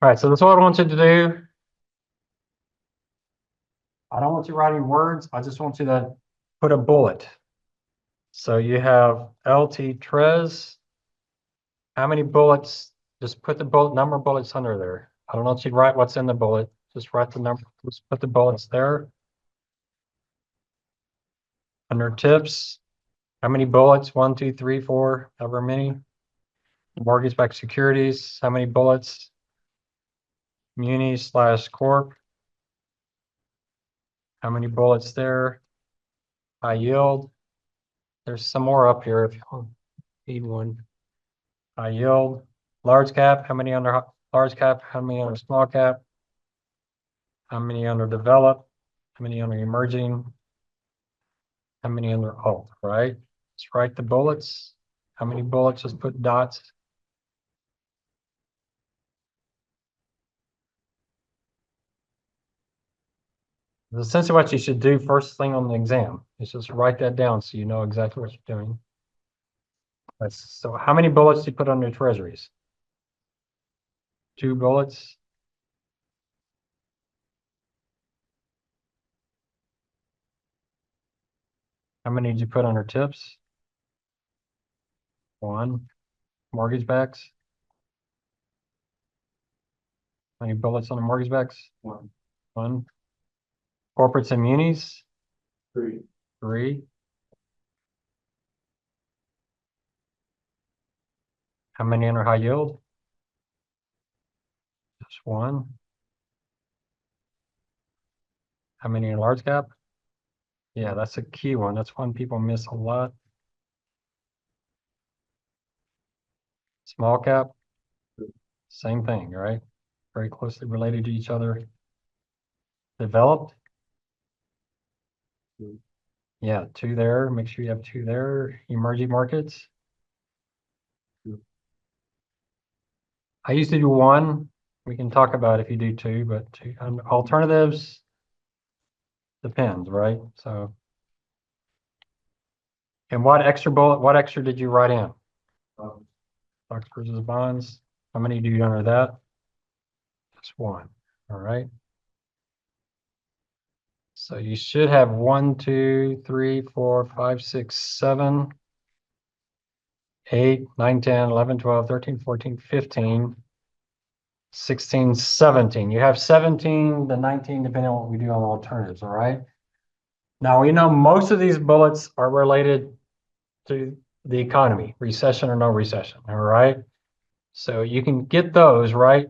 All right, so that's what I want you to do. I don't want you writing words. I just want you to put a bullet. So you have LT Trez. How many bullets? Just put the bullet number of bullets under there. I don't want you to write what's in the bullet. Just write the number. Just put the bullets there. Under tips, how many bullets? 1, 2, 3, 4, however many. Mortgage-backed securities, how many bullets? Muni/corp. How many bullets there? High yield. There's some more up here if you need one. High yield. Large cap, how many under large cap? How many under small cap? How many under developed? How many under emerging? How many under alt, right? Just write the bullets. How many bullets? Just put dots. Essentially what you should do first thing on the exam is just write that down so you know exactly what you're doing. So how many bullets do you put on your treasuries? 2 bullets. How many did you put on your tips? 1. Mortgage backs. How many bullets on the mortgage backs? 1. 1. Corporates and munis? 3. 3. How many under high yield? Just 1. How many in large cap? Yeah, that's a key one. That's one people miss a lot. Small cap? Same thing, right? Very closely related to each other. Developed? Yeah, 2 there. Make sure you have 2 there. Emerging markets? I used to do 1. We can talk about if you do 2, but 2 alternatives depends, right? So, and what extra did you write in? Stocks versus bonds. How many do you under that? Just 1. All right. So you should have 1, 2, 3, 4, 5, 6, 7, 8, 9, 10, 11, 12, 13, 14, 15, 16, 17. You have 17 to 19, depending on what we do on alternatives, all right? Now, we know most of these bullets are related to the economy, recession or no recession, all right? So you can get those, right?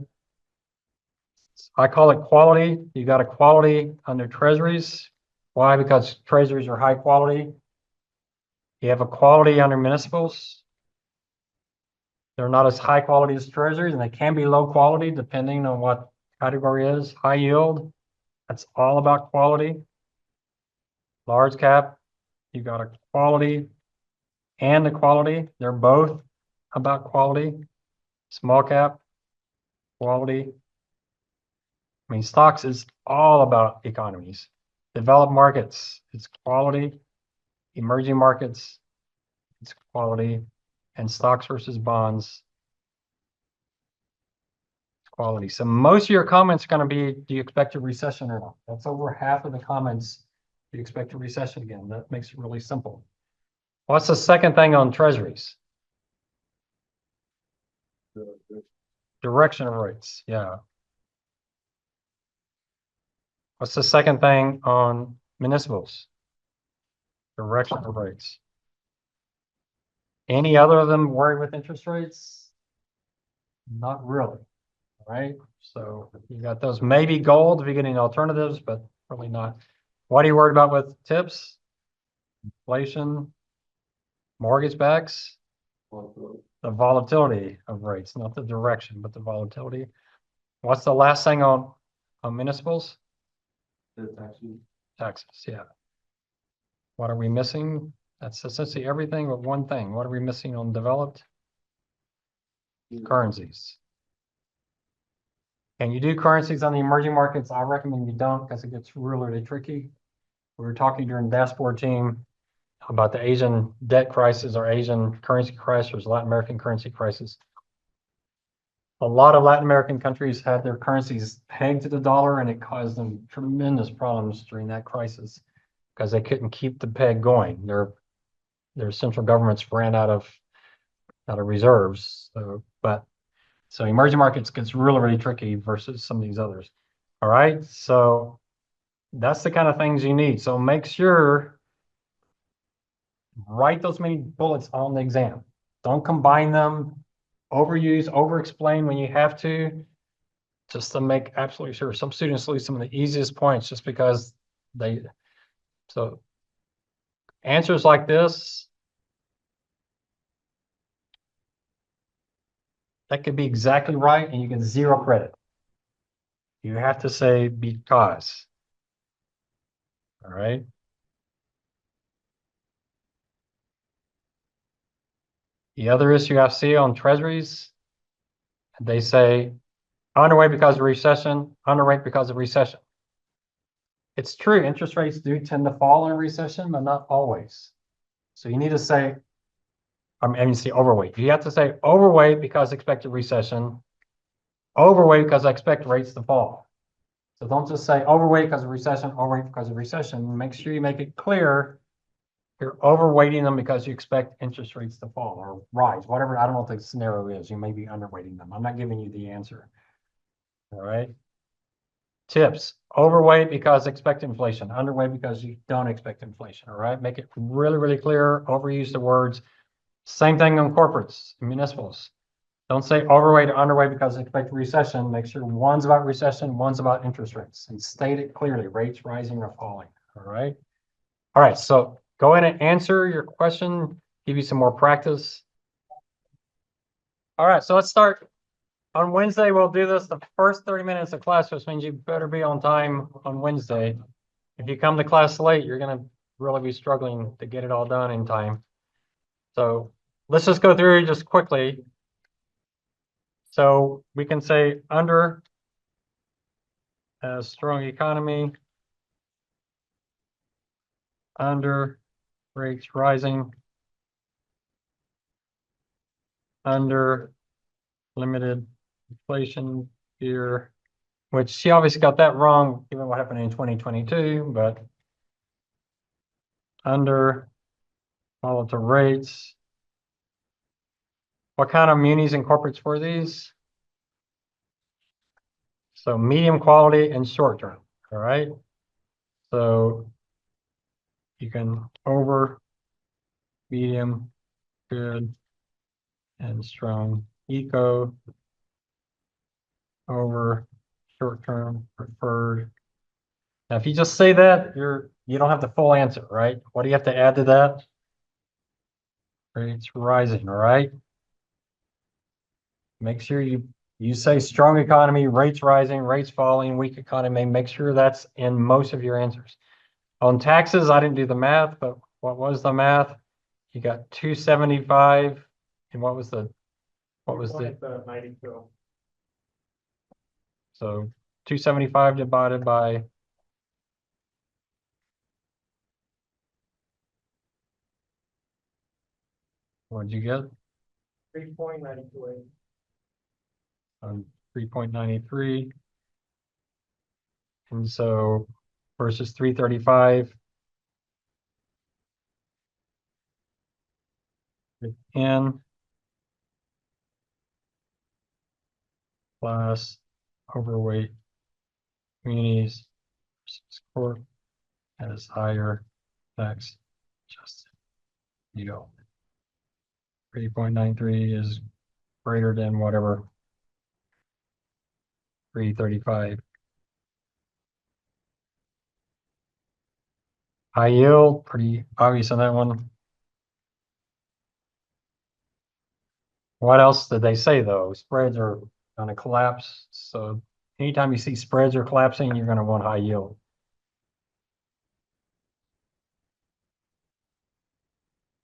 I call it quality. You got a quality under treasuries. Why? Because treasuries are high quality. You have a quality under municipals. They're not as high quality as treasuries, and they can be low quality depending on what category is. High yield, that's all about quality. Large cap, you got a quality and the quality. They're both about quality. Small cap, quality. I mean, stocks is all about economies. Developed markets, it's quality. Emerging markets, it's quality. And stocks versus bonds, quality. So most of your comments are going to be, do you expect a recession or not? That's over half of the comments. Do you expect a recession again? That makes it really simple. What's the second thing on treasuries? Direction of rates. Yeah. What's the second thing on municipals? Direction of rates. Any other of them worry with interest rates? Not really. Right? So you got those, maybe gold if you're getting alternatives, but probably not. What are you worried about with tips? Inflation, mortgage backs, the volatility of rates, not the direction, but the volatility. What's the last thing on municipals? Taxes, yeah. What are we missing? That's essentially everything but one thing. What are we missing on developed? Currencies. Can you do currencies on the emerging markets? I recommend you don't because it gets really, really tricky. We were talking during the dashboard team about the Asian debt crisis or Asian currency crisis or Latin American currency crisis. A lot of Latin American countries had their currencies pegged to the dollar, and it caused them tremendous problems during that crisis because they couldn't keep the peg going. Their central governments ran out of reserves. So emerging markets gets really, really tricky versus some of these others. All right, so that's the kind of things you need. So make sure write those many bullets on the exam. Don't combine them, overuse, over-explain when you have to, just to make absolutely sure. Some students lose some of the easiest points just because so answers like this, that could be exactly right and you get 0 credit. You have to say because. All right. The other issue I see on treasuries, they say underweight because of recession, underweight because of recession. It's true, interest rates do tend to fall in a recession, but not always. So you need to say, I mean, see overweight. You have to say overweight because expected recession, overweight because I expect rates to fall. So don't just say overweight because of recession, overweight because of recession. Make sure you make it clear you're overweighting them because you expect interest rates to fall or rise, whatever. I don't know what the scenario is. You may be underweighting them. I'm not giving you the answer. All right. Tips: overweight because expect inflation, underweight because you don't expect inflation. All right. Make it really, really clear. Overuse the words. Same thing on corporates and municipals. Don't say overweight or underweight because expect recession. Make sure one's about recession, one's about interest rates, and state it clearly. Rates rising or falling. All right. All right. So go ahead and answer your question. Give you some more practice. All right. So let's start. On Wednesday, we'll do this the first 30 minutes of class, which means you better be on time on Wednesday. If you come to class late, you're going to really be struggling to get it all done in time. So let's just go through just quickly. So we can say under a strong economy, under rates rising, under limited inflation fear, which she obviously got that wrong given what happened in 2022, but under volatile rates. What kind of munis and corporates were these? So medium quality and short term. All right. So you can over, medium, good, and strong eco, over, short term, preferred. Now, if you just say that, you don't have the full answer, right? What do you have to add to that? Rates rising, all right? Make sure you say strong economy, rates rising, rates falling, weak economy. Make sure that's in most of your answers. On taxes, I didn't do the math, but what was the math? You got 275, and what was the 92. So 275 divided by what did you get? 3.928. 3.93. And so versus 335. N plus overweight communities versus corp has higher tax adjusted yield. 3.93 is greater than whatever 335. High yield, pretty obvious on that one. What else did they say though? Spreads are going to collapse. So anytime you see spreads are collapsing, you're going to want high yield.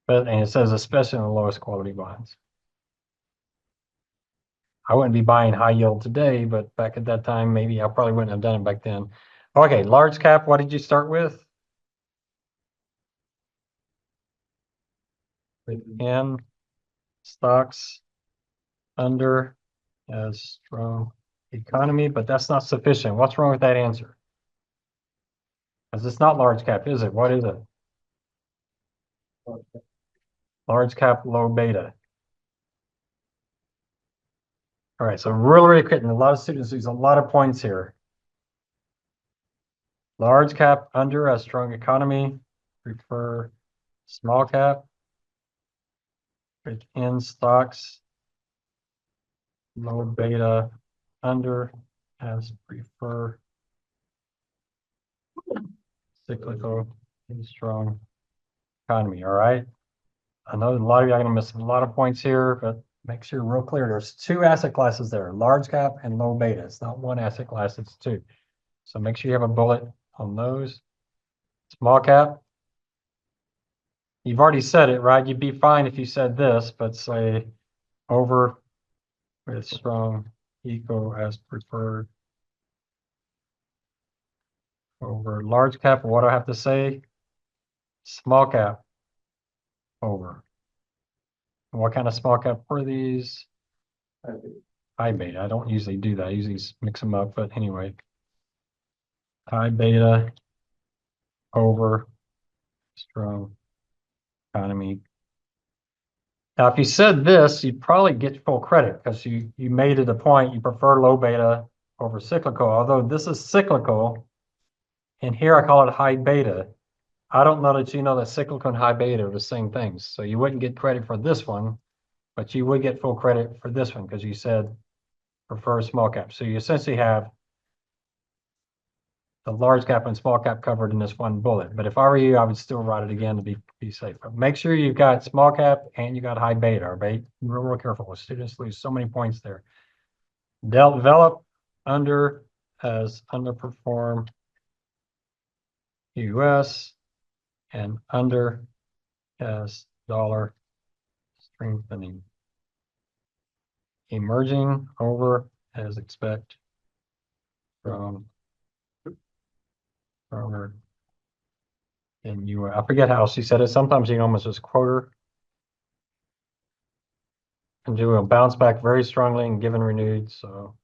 And it says especially in the lowest quality bonds. I wouldn't be buying high yield today, but back at that time, maybe I probably wouldn't have done it back then. Okay, large cap, what did you start with? With N, stocks, under, as strong economy, but that's not sufficient. What's wrong with that answer? Because it's not large cap, is it? What is it? Large cap, low beta. All right, so really quick, and a lot of students use a lot of points here. Large cap under a strong economy, prefer small cap. In stocks, low beta under as prefer cyclical and strong economy. All right. I know a lot of you are going to miss a lot of points here, but make sure you're real clear. There's two asset classes there, large cap and low beta. It's not one asset class, it's two. So make sure you have a bullet on those. Small cap. You've already said it, right? You'd be fine if you said this, but say over with strong eco as preferred over large cap. What do I have to say? Small cap over. What kind of small cap were these? High beta. I don't usually do that. I usually mix them up, but anyway. High beta over strong economy. Now, if you said this, you'd probably get full credit because you made it a point. You prefer low beta over cyclical, although this is cyclical. And here I call it high beta. I don't know that you know that cyclical and high beta are the same things. So you wouldn't get credit for this one, but you would get full credit for this one because you said prefer small cap. So you essentially have the large cap and small cap covered in this one bullet. But if I were you, I would still write it again to be safe. But make sure you've got small cap and you got high beta, all right? Real careful with students lose so many points there. Develop under as underperform US and under as dollar strengthening. Emerging over as expect from stronger in US. I forget how she said it. Sometimes you can almost just quote her and do a bounce back very strongly and given renewed. So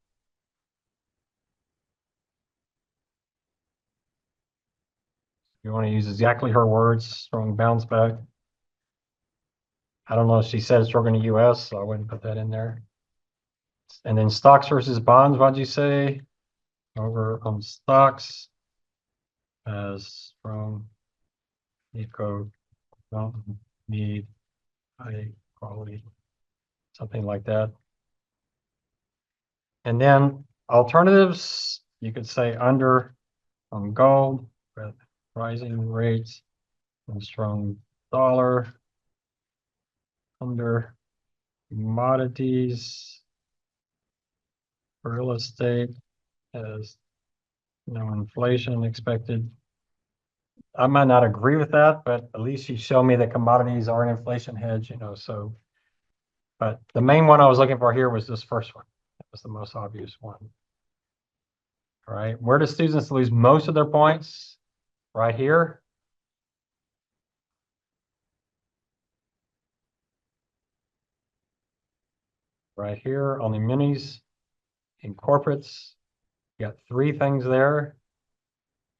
you want to use exactly her words, strong bounce back. I don't know if she said strong in the US, so I wouldn't put that in there. And then stocks versus bonds, what'd you say? Over on stocks as strong eco don't need high quality, something like that. And then alternatives, you could say under on gold with rising rates and strong dollar, under commodities, real estate as no inflation expected. I might not agree with that, but at least you show me that commodities are an inflation hedge, so. But the main one I was looking for here was this first one. That was the most obvious one. All right, where do students lose most of their points? Right here. Right here on the minis in corporates. You got three things there.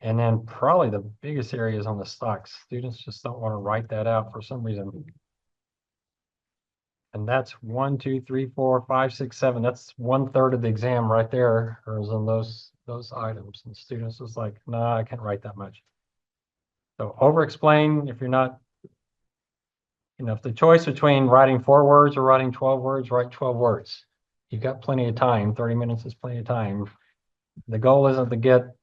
And then probably the biggest area is on the stocks. Students just don't want to write that out for some reason. And that's 1, 2, 3, 4, 5, 6, 7. That's 1/3 of the exam right there, or is on those items. And students was like, no, I can't write that much. So over-explain if you're not, if the choice between writing 4 words or writing 12 words, write 12 words. You've got plenty of time. 30 minutes is plenty of time. The goal isn't to get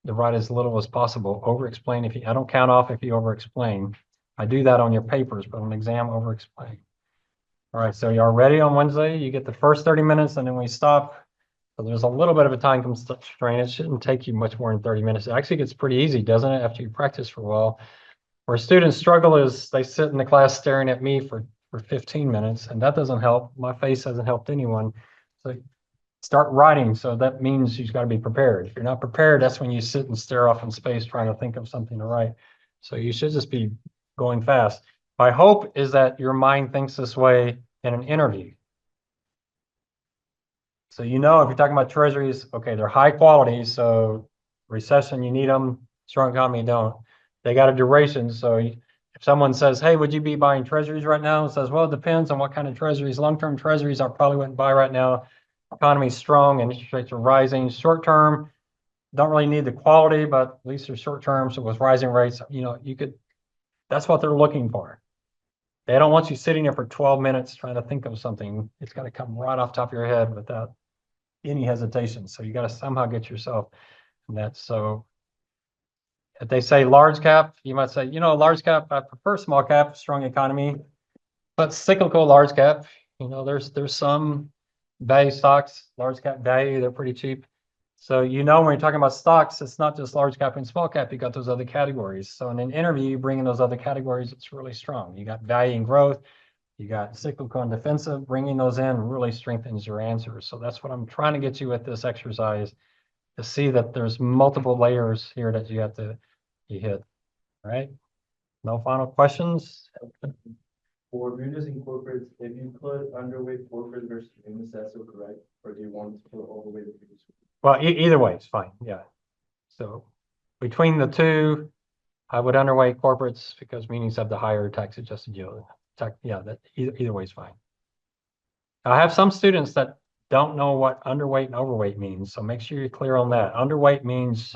to write as little as possible. Over-explain I don't count off if you over-explain. I do that on your papers, but on an exam, over-explain. All right, so y'all ready on Wednesday? You get the first 30 minutes and then we stop. So there's a little bit of a time constraint. It shouldn't take you much more than 30 minutes. It actually gets pretty easy, doesn't it, after you practice for a while? Where students struggle is they sit in the class staring at me for 15 minutes, and that doesn't help. My face hasn't helped anyone. So start writing. So that means you've got to be prepared. If you're not prepared, that's when you sit and stare off in space trying to think of something to write. So you should just be going fast. My hope is that your mind thinks this way in an interview. So you know, if you're talking about treasuries, okay, they're high quality, so recession, you need them, strong economy, you don't. They got a duration, so if someone says, hey, would you be buying treasuries right now? It says, well, it depends on what kind of treasuries. Long-term treasuries I probably wouldn't buy right now. Economy's strong and interest rates are rising. Short-term, don't really need the quality, but at least they're short-term, so with rising rates, you know, you could, that's what they're looking for. They don't want you sitting there for 12 minutes trying to think of something. It's got to come right off the top of your head without any hesitation. So you got to somehow get yourself in that. So if they say large cap, you might say, you know, large cap, I prefer small cap, strong economy, but cyclical large cap, you know, there's some value stocks, large cap value, they're pretty cheap. So, you know, when you're talking about stocks, it's not just large cap and small cap, you got those other categories. So in an interview, you bring in those other categories, it's really strong. You got value and growth, you got cyclical and defensive, bringing those in really strengthens your answers. So that's what I'm trying to get you with this exercise, to see that there's multiple layers here that you have to hit, right? No final questions? For munis and corporates, if you put underweight corporate versus munis, that's so correct? Or do you want to put overweight munis? Well, either way, it's fine, yeah. So between the two, I would underweight corporates because munis have the higher tax adjusted yield. Yeah, that either way is fine. I have some students that don't know what underweight and overweight means, so make sure you're clear on that. Underweight means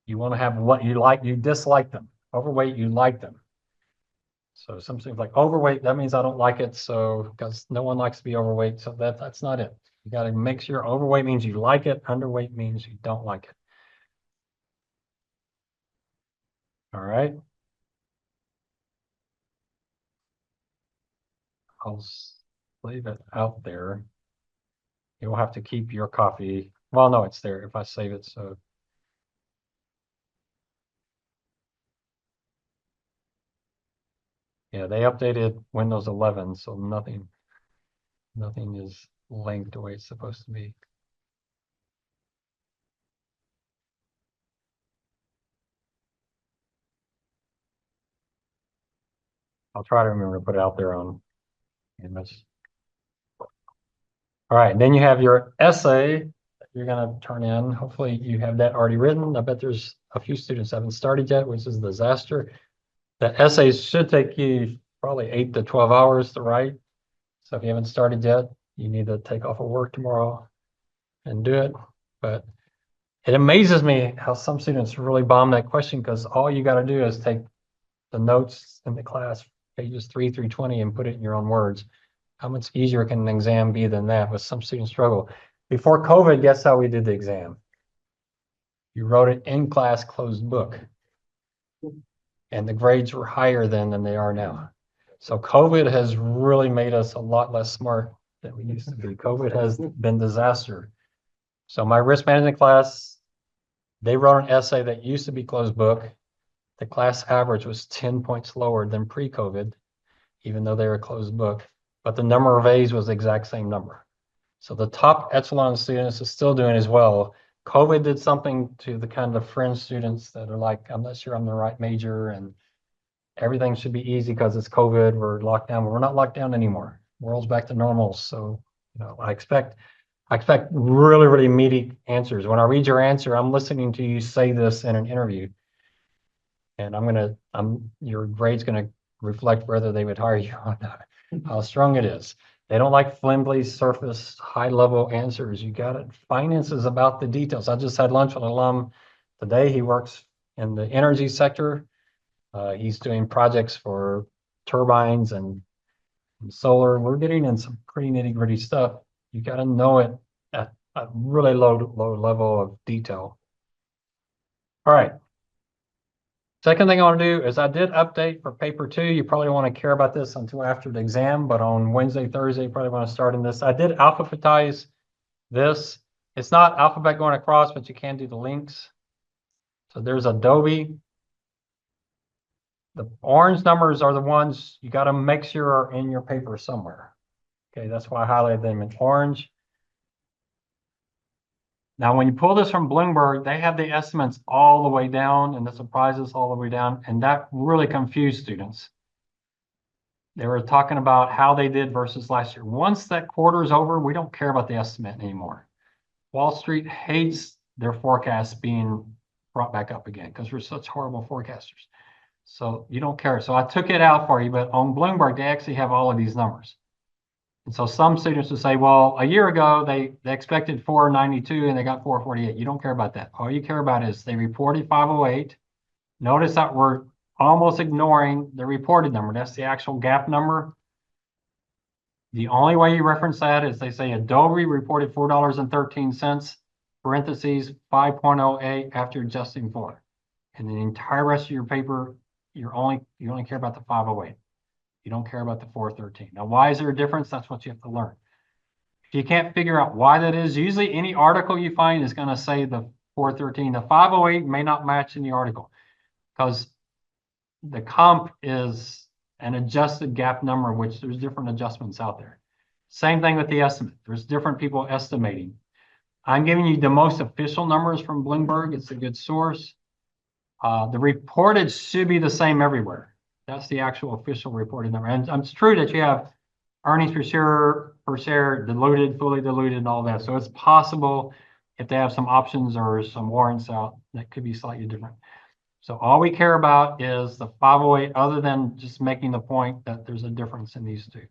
you want to have what you like, you dislike them. Overweight, you like them. So something like overweight, that means I don't like it. So because no one likes to be overweight, so that's not it. You got to make sure overweight means you like it, underweight means you don't like it. All right. I'll leave it out there. You'll have to keep your copy. Well, no, it's there if I save it. So yeah, they updated Windows 11, so nothing is linked the way it's supposed to be. I'll try to remember to put it out there on image. All right, then you have your essay that you're going to turn in. Hopefully you have that already written. I bet there's a few students haven't started yet, which is a disaster. The essays should take you probably 8 to 12 hours to write. So if you haven't started yet, you need to take off of work tomorrow and do it. But it amazes me how some students really bomb that question, because all you got to do is take the notes in the class, pages 3 through 20, and put it in your own words. How much easier can an exam be than that? With some students struggle. Before COVID, guess how we did the exam? You wrote it in class, closed book. And the grades were higher then than they are now. So COVID has really made us a lot less smart than we used to be. COVID has been disaster. So my risk management class, they wrote an essay that used to be closed book. The class average was 10 points lower than pre-COVID, even though they were closed book, but the number of A's was the exact same number. So the top echelon students is still doing as well. COVID did something to the kind of fringe students that are like, I'm not sure I'm the right major and everything should be easy because it's COVID, we're locked down, but we're not locked down anymore. World's back to normal. So, you know, I expect really, really meaty answers. When I read your answer, I'm listening to you say this in an interview. And your grade's gonna reflect whether they would hire you or not, how strong it is. They don't like flimsy surface, high level answers. You got it. Finance is about the details. I just had lunch with an alum today. He works in the energy sector. He's doing projects for turbines and solar. We're getting in some pretty nitty gritty stuff. You got to know it at a really low level of detail. All right. Second thing I want to do is I did update for paper 2. You probably don't want to care about this until after the exam, but on Wednesday, Thursday, you probably want to start in this. I did alphabetize this. It's not alphabet going across, but you can do the links. So there's Adobe. The orange numbers are the ones you got to make sure are in your paper somewhere. Okay, that's why I highlighted them in orange. Now, when you pull this from Bloomberg, they have the estimates all the way down and the surprises all the way down, and that really confused students. They were talking about how they did versus last year. Once that quarter is over, we don't care about the estimate anymore. Wall Street hates their forecasts being brought back up again because we're such horrible forecasters. So you don't care. So I took it out for you, but on Bloomberg, they actually have all of these numbers. And so some students will say, well, a year ago, they expected 492 and they got 448. You don't care about that. All you care about is they reported 508. Notice that we're almost ignoring the reported number. That's the actual gap number. The only way you reference that is they say Adobe reported $4.13, parentheses 5.08 after adjusting for. And the entire rest of your paper, you only care about the 508. You don't care about the 413. Now, why is there a difference? That's what you have to learn. If you can't figure out why that is, usually any article you find is going to say the 413. The 508 may not match in the article because the comp is an adjusted gap number, which there's different adjustments out there. Same thing with the estimate. There's different people estimating. I'm giving you the most official numbers from Bloomberg. It's a good source. The reported should be the same everywhere. That's the actual official reported number. And it's true that you have earnings per share, diluted, fully diluted, and all that. So it's possible if they have some options or some warrants out, that could be slightly different. So all we care about is the 508, other than just making the point that there's a difference in these two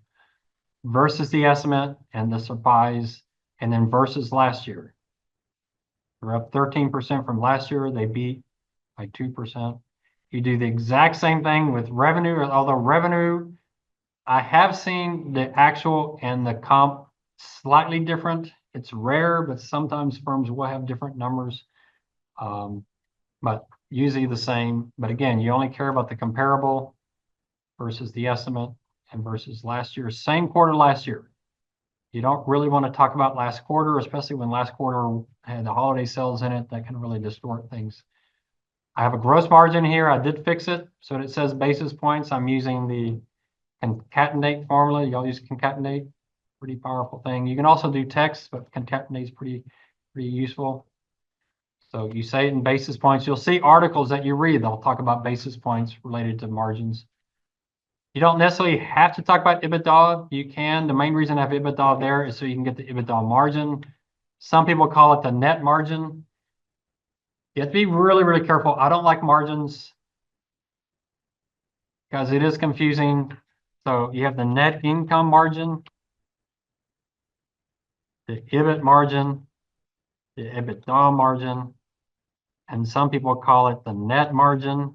versus the estimate and the surprise, and then versus last year. We're up 13% from last year. They beat by 2%. You do the exact same thing with revenue, although revenue, I have seen the actual and the comp slightly different. It's rare, but sometimes firms will have different numbers, but usually the same. But again, you only care about the comparable versus the estimate and versus last year, same quarter last year. You don't really want to talk about last quarter, especially when last quarter had the holiday sales in it. That can really distort things. I have a gross margin here. I did fix it. So it says basis points. I'm using the concatenate formula. Y'all use concatenate, pretty powerful thing. You can also do text, but concatenate is pretty useful. So you say it in basis points. You'll see articles that you read. They'll talk about basis points related to margins. You don't necessarily have to talk about EBITDA. You can. The main reason I have EBITDA there is so you can get the EBITDA margin. Some people call it the net margin. You have to be really, really careful. I don't like margins because it is confusing. So you have the net income margin, the EBIT margin, the EBITDA margin, and some people call it the net margin.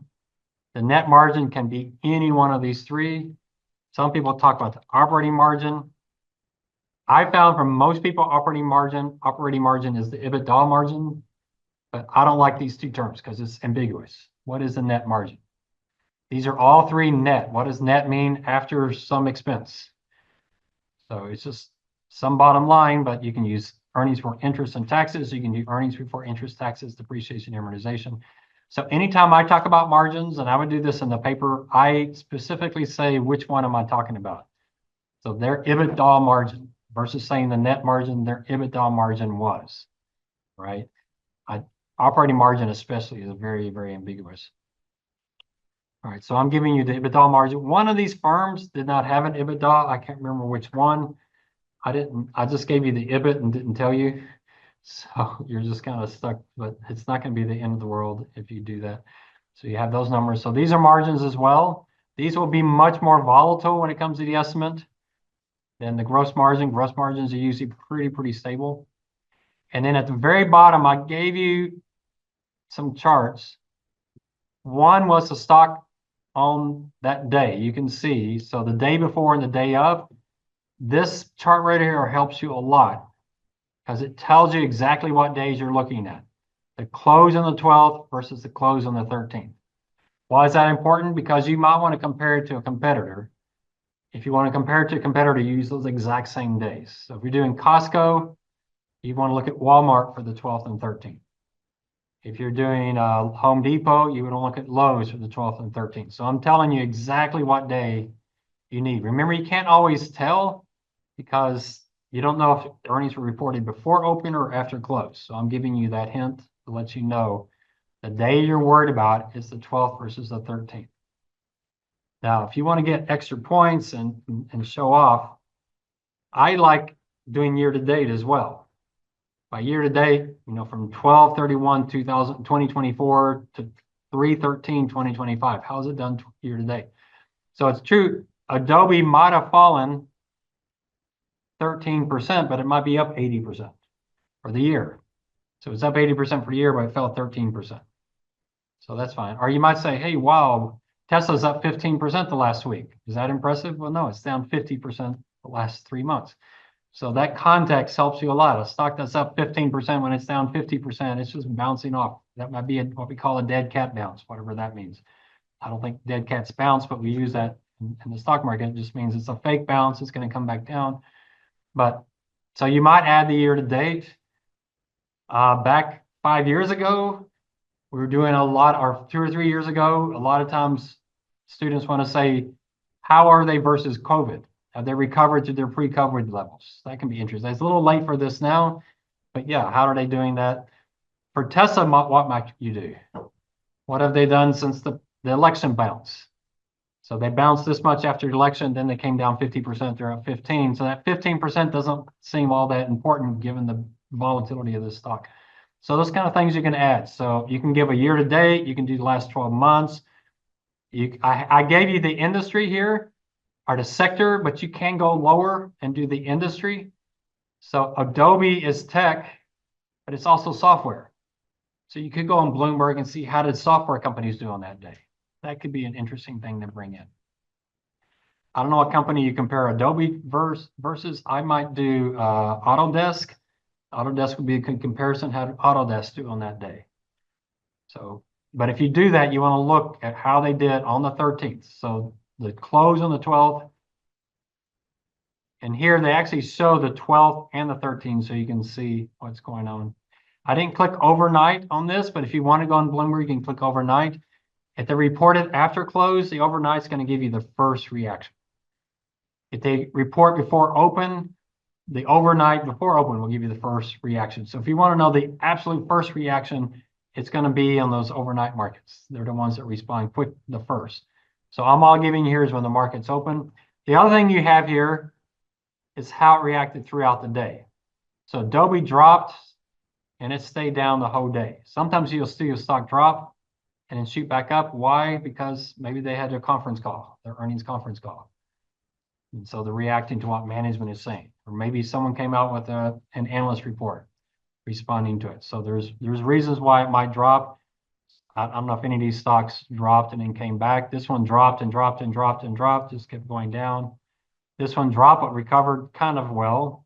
The net margin can be any one of these three. Some people talk about the operating margin. I found for most people, operating margin is the EBITDA margin, but I don't like these two terms because it's ambiguous. What is the net margin? These are all three net. What does net mean? After some expense. So it's just some bottom line, but you can use earnings for interest and taxes. You can do earnings before interest, taxes, depreciation, amortization. So anytime I talk about margins, and I would do this in the paper, I specifically say, which one am I talking about? So their EBITDA margin versus saying the net margin, their EBITDA margin was, right? Operating margin especially is very, very ambiguous. All right, so I'm giving you the EBITDA margin. One of these firms did not have an EBITDA. I can't remember which one. I just gave you the EBIT and didn't tell you. So you're just kind of stuck, but it's not going to be the end of the world if you do that. So you have those numbers. So these are margins as well. These will be much more volatile when it comes to the estimate than the gross margin. Gross margins are usually pretty stable. And then at the very bottom, I gave you some charts. One was the stock on that day. You can see, so the day before and the day of, this chart right here helps you a lot because it tells you exactly what days you're looking at. The close on the 12th versus the close on the 13th. Why is that important? Because you might want to compare it to a competitor. If you want to compare it to a competitor, you use those exact same days. So if you're doing Costco, you want to look at Walmart for the 12th and 13th. If you're doing Home Depot, you would look at Lowe's for the 12th and 13th. So I'm telling you exactly what day you need. Remember, you can't always tell because you don't know if earnings were reported before open or after close. So I'm giving you that hint to let you know the day you're worried about is the 12th versus the 13th. Now, if you want to get extra points and show off, I like doing year to date as well. By year to date, from 12/31/2024 to 3/13/2025. How's it done year to date? So it's true, Adobe might have fallen 13%, but it might be up 80% for the year. So it's up 80% for the year, but it fell 13%. So that's fine. Or you might say, hey, wow, Tesla's up 15% the last week. Is that impressive? Well, no, it's down 50% the last 3 months. So that context helps you a lot. A stock that's up 15% when it's down 50%, it's just bouncing off. That might be what we call a dead cat bounce, whatever that means. I don't think dead cats bounce, but we use that in the stock market. It just means it's a fake bounce. It's going to come back down. But so you might add the year to date. Back 5 years ago, we were doing a lot, or 2 or 3 years ago, a lot of times students want to say, how are they versus COVID? Have they recovered to their pre-COVID levels? That can be interesting. It's a little late for this now, but yeah, how are they doing that? For Tesla, what might you do? What have they done since the election bounce? So they bounced this much after the election, then they came down 50%, they're up 15. So that 15% doesn't seem all that important given the volatility of this stock. So those kind of things you can add. So you can give a year to date, you can do the last 12 months. I gave you the industry here, or the sector, but you can go lower and do the industry. So Adobe is tech, but it's also software. So you could go on Bloomberg and see how did software companies do on that day. That could be an interesting thing to bring in. I don't know what company you compare Adobe versus. I might do Autodesk. Autodesk would be a good comparison. How did Autodesk do on that day? So, but if you do that, you want to look at how they did on the 13th. So the close on the 12th. And here they actually show the 12th and the 13th so you can see what's going on. I didn't click overnight on this, but if you want to go on Bloomberg, you can click overnight. If they reported after close, the overnight is going to give you the first reaction. If they report before open, the overnight before open will give you the first reaction. So if you want to know the absolute first reaction, it's going to be on those overnight markets. They're the ones that respond quick the first. So I'm all giving you here is when the market's open. The other thing you have here is how it reacted throughout the day. So Adobe dropped and it stayed down the whole day. Sometimes you'll see a stock drop and then shoot back up. Why? Because maybe they had their conference call, their earnings conference call. And so they're reacting to what management is saying. Or maybe someone came out with an analyst report responding to it. So there's reasons why it might drop. I don't know if any of these stocks dropped and then came back. This one dropped and dropped and dropped and dropped, just kept going down. This one dropped but recovered kind of well.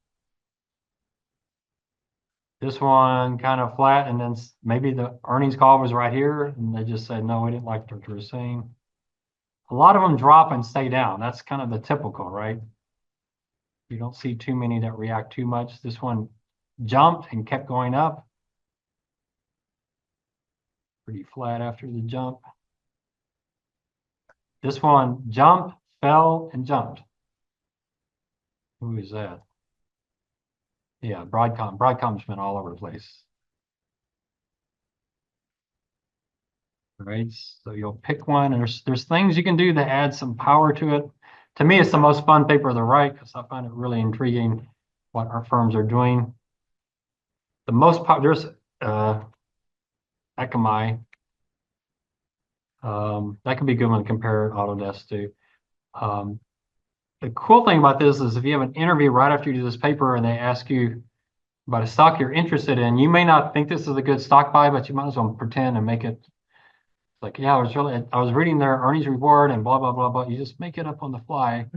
This one kind of flat, and then maybe the earnings call was right here, and they just said, no, we didn't like what you were saying. A lot of them drop and stay down. That's kind of the typical, right? You don't see too many that react too much. This one jumped and kept going up. Pretty flat after the jump. This one jumped, fell, and jumped. Who is that? Yeah, Broadcom. Broadcom's been all over the place. Right, so you'll pick one, and there's things you can do to add some power to it. To me, it's the most fun paper to write because I find it really intriguing what our firms are doing. The most there's Akamai. That can be a good one to compare Autodesk to. The cool thing about this is if you have an interview right after you do this paper and they ask you about a stock you're interested in, you may not think this is a good stock buy, but you might as well pretend and make it like, yeah, I was reading their earnings report and blah, blah, blah, blah. You just make it up on the fly.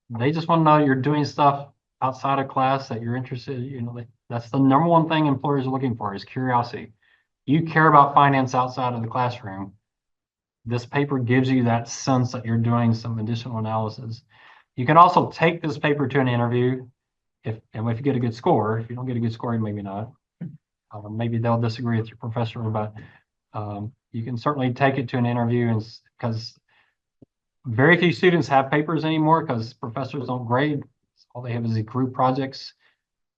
They just want to know you're doing stuff outside of class that you're interested in. That's the number one thing employers are looking for is curiosity. You care about finance outside of the classroom. This paper gives you that sense that you're doing some additional analysis. You can also take this paper to an interview if you get a good score. If you don't get a good score, maybe not. Maybe they'll disagree with your professor, but you can certainly take it to an interview, and because very few students have papers anymore because professors don't grade. All they have is the group projects.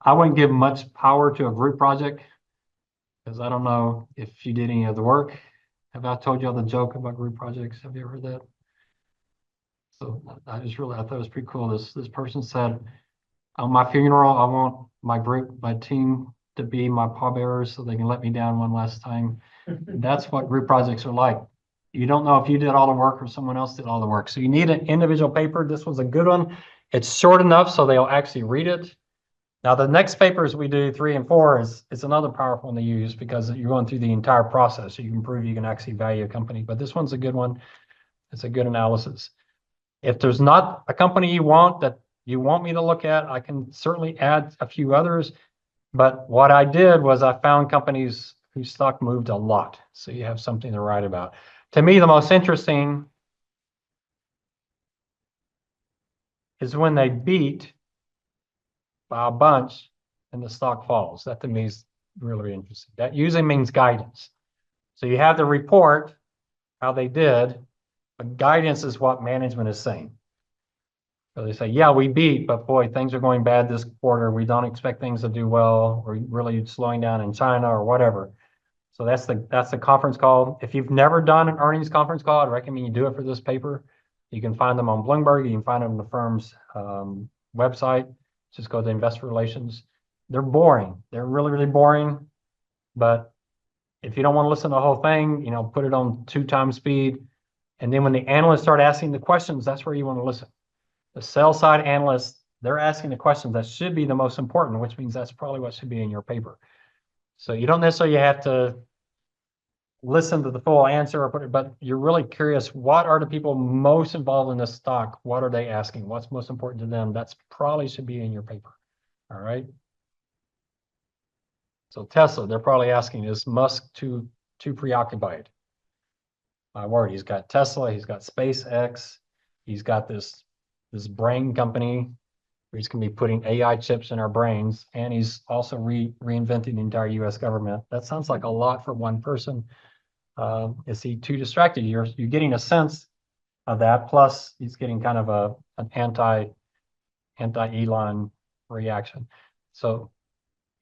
I wouldn't give much power to a group project because I don't know if you did any of the work. Have I told you all the joke about group projects? Have you ever heard that? So I thought it was pretty cool. This person said, on my funeral, I want my group, my team to be my pallbearers so they can let me down one last time. That's what group projects are like. You don't know if you did all the work or someone else did all the work. So you need an individual paper. This was a good one. It's short enough so they'll actually read it. Now, the next papers we do, 3 and 4, is another powerful one to use because you're going through the entire process. So you can prove you can actually value a company. But this one's a good one. It's a good analysis. If there's not a company you want that you want me to look at, I can certainly add a few others. But what I did was I found companies whose stock moved a lot. So you have something to write about. To me, the most interesting is when they beat by a bunch and the stock falls. That to me is really interesting. That usually means guidance. So you have the report, how they did, but guidance is what management is saying. So they say, yeah, we beat, but boy, things are going bad this quarter. We don't expect things to do well, or really slowing down in China or whatever. So that's the conference call. If you've never done an earnings conference call, I'd recommend you do it for this paper. You can find them on Bloomberg. You can find them on the firm's website. Just go to investor relations. They're boring. They're really, really boring. But if you don't want to listen to the whole thing, put it on 2 times speed. And then when the analysts start asking the questions, that's where you want to listen. The sell side analysts, they're asking the questions that should be the most important, which means that's probably what should be in your paper. So you don't necessarily have to listen to the full answer, but you're really curious, what are the people most involved in this stock? What are they asking? What's most important to them? That's probably should be in your paper. All right. So Tesla, they're probably asking, is Musk too preoccupied? My word, he's got Tesla, he's got SpaceX, he's got this brain company where he's going to be putting AI chips in our brains, and he's also reinventing the entire U.S. government. That sounds like a lot for one person. Is he too distracted? You're getting a sense of that. Plus, he's getting kind of an anti-Elon reaction. So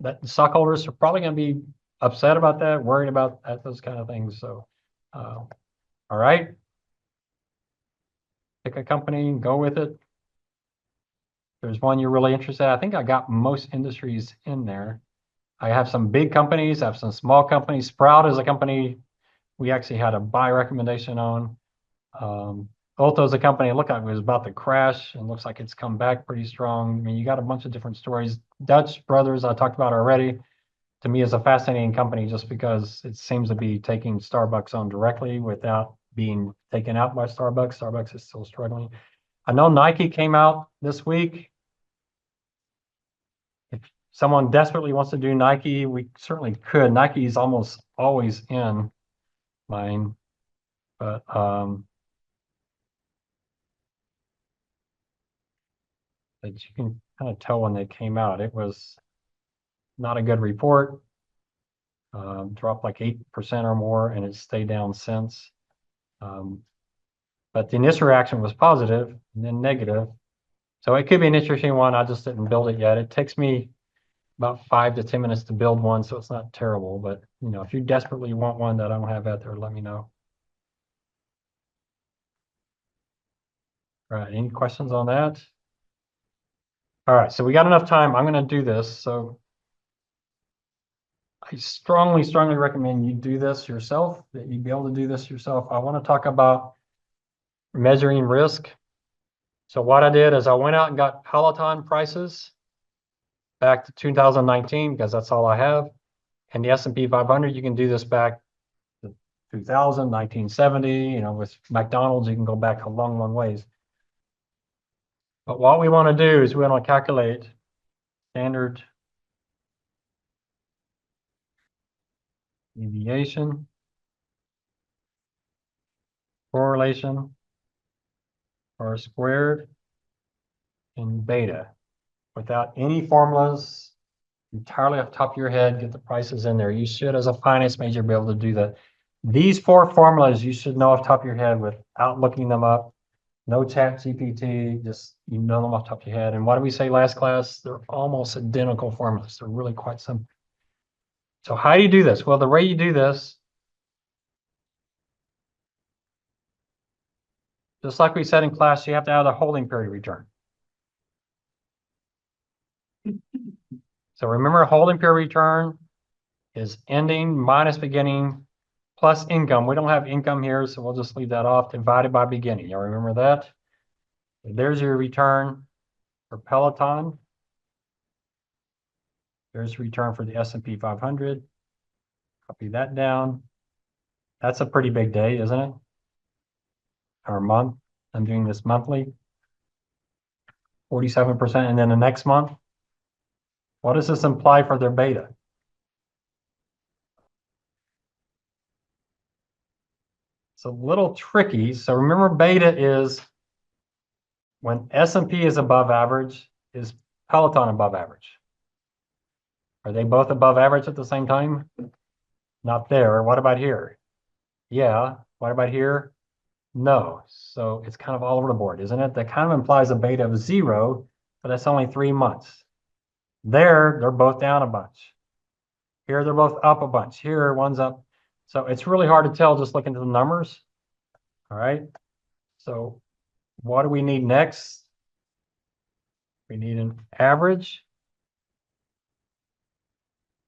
that the stockholders are probably going to be upset about that, worried about that, those kind of things. So, all right, pick a company, go with it. There's one you're really interested in. I think I got most industries in there. I have some big companies, I have some small companies. Sprout is a company we actually had a buy recommendation on. Ulta is a company, it looked like it was about to crash and looks like it's come back pretty strong. I mean, you got a bunch of different stories. Dutch Brothers, I talked about already. To me, is a fascinating company just because it seems to be taking Starbucks on directly without being taken out by Starbucks. Starbucks is still struggling. I know Nike came out this week. If someone desperately wants to do Nike, we certainly could. Nike is almost always in mine, but that you can kind of tell when they came out. It was not a good report. Dropped like 8% or more, and it's stayed down since. But the initial reaction was positive and then negative. So it could be an interesting one. I just didn't build it yet. It takes me about 5 to 10 minutes to build one, so it's not terrible. But if you desperately want one that I don't have out there, let me know. All right, any questions on that? All right, so we got enough time. I'm going to do this. So I strongly, strongly recommend you do this yourself, that you be able to do this yourself. I want to talk about measuring risk. So what I did is I went out and got Peloton prices back to 2019 because that's all I have. And the S&P 500, you can do this back to 2000, 1970. With McDonald's, you can go back a long, long ways. But what we want to do is we want to calculate standard deviation, correlation, R squared, and beta without any formulas, entirely off the top of your head. Get the prices in there. You should, as a finance major, be able to do that. These 4 formulas you should know off the top of your head without looking them up. No chat GPT, just you know them off the top of your head. And what did we say last class? They're almost identical formulas. They're really quite simple. So how do you do this? Well, the way you do this, just like we said in class, you have to have the holding period return. So remember, holding period return is ending minus beginning plus income. We don't have income here, so we'll just leave that off, divided by beginning. You remember that? There's your return for Peloton. There's return for the S&P 500. Copy that down. That's a pretty big day, isn't it? Or month. I'm doing this monthly. 47%. And then the next month, what does this imply for their beta? It's a little tricky. So remember, beta is when S&P is above average, is Peloton above average? Are they both above average at the same time? Not there. What about here? Yeah. What about here? No. So it's kind of all over the board, isn't it? That kind of implies a beta of 0, but that's only 3 months. There, they're both down a bunch. Here, they're both up a bunch. Here, one's up. So it's really hard to tell just looking at the numbers. All right. So what do we need next? We need an average.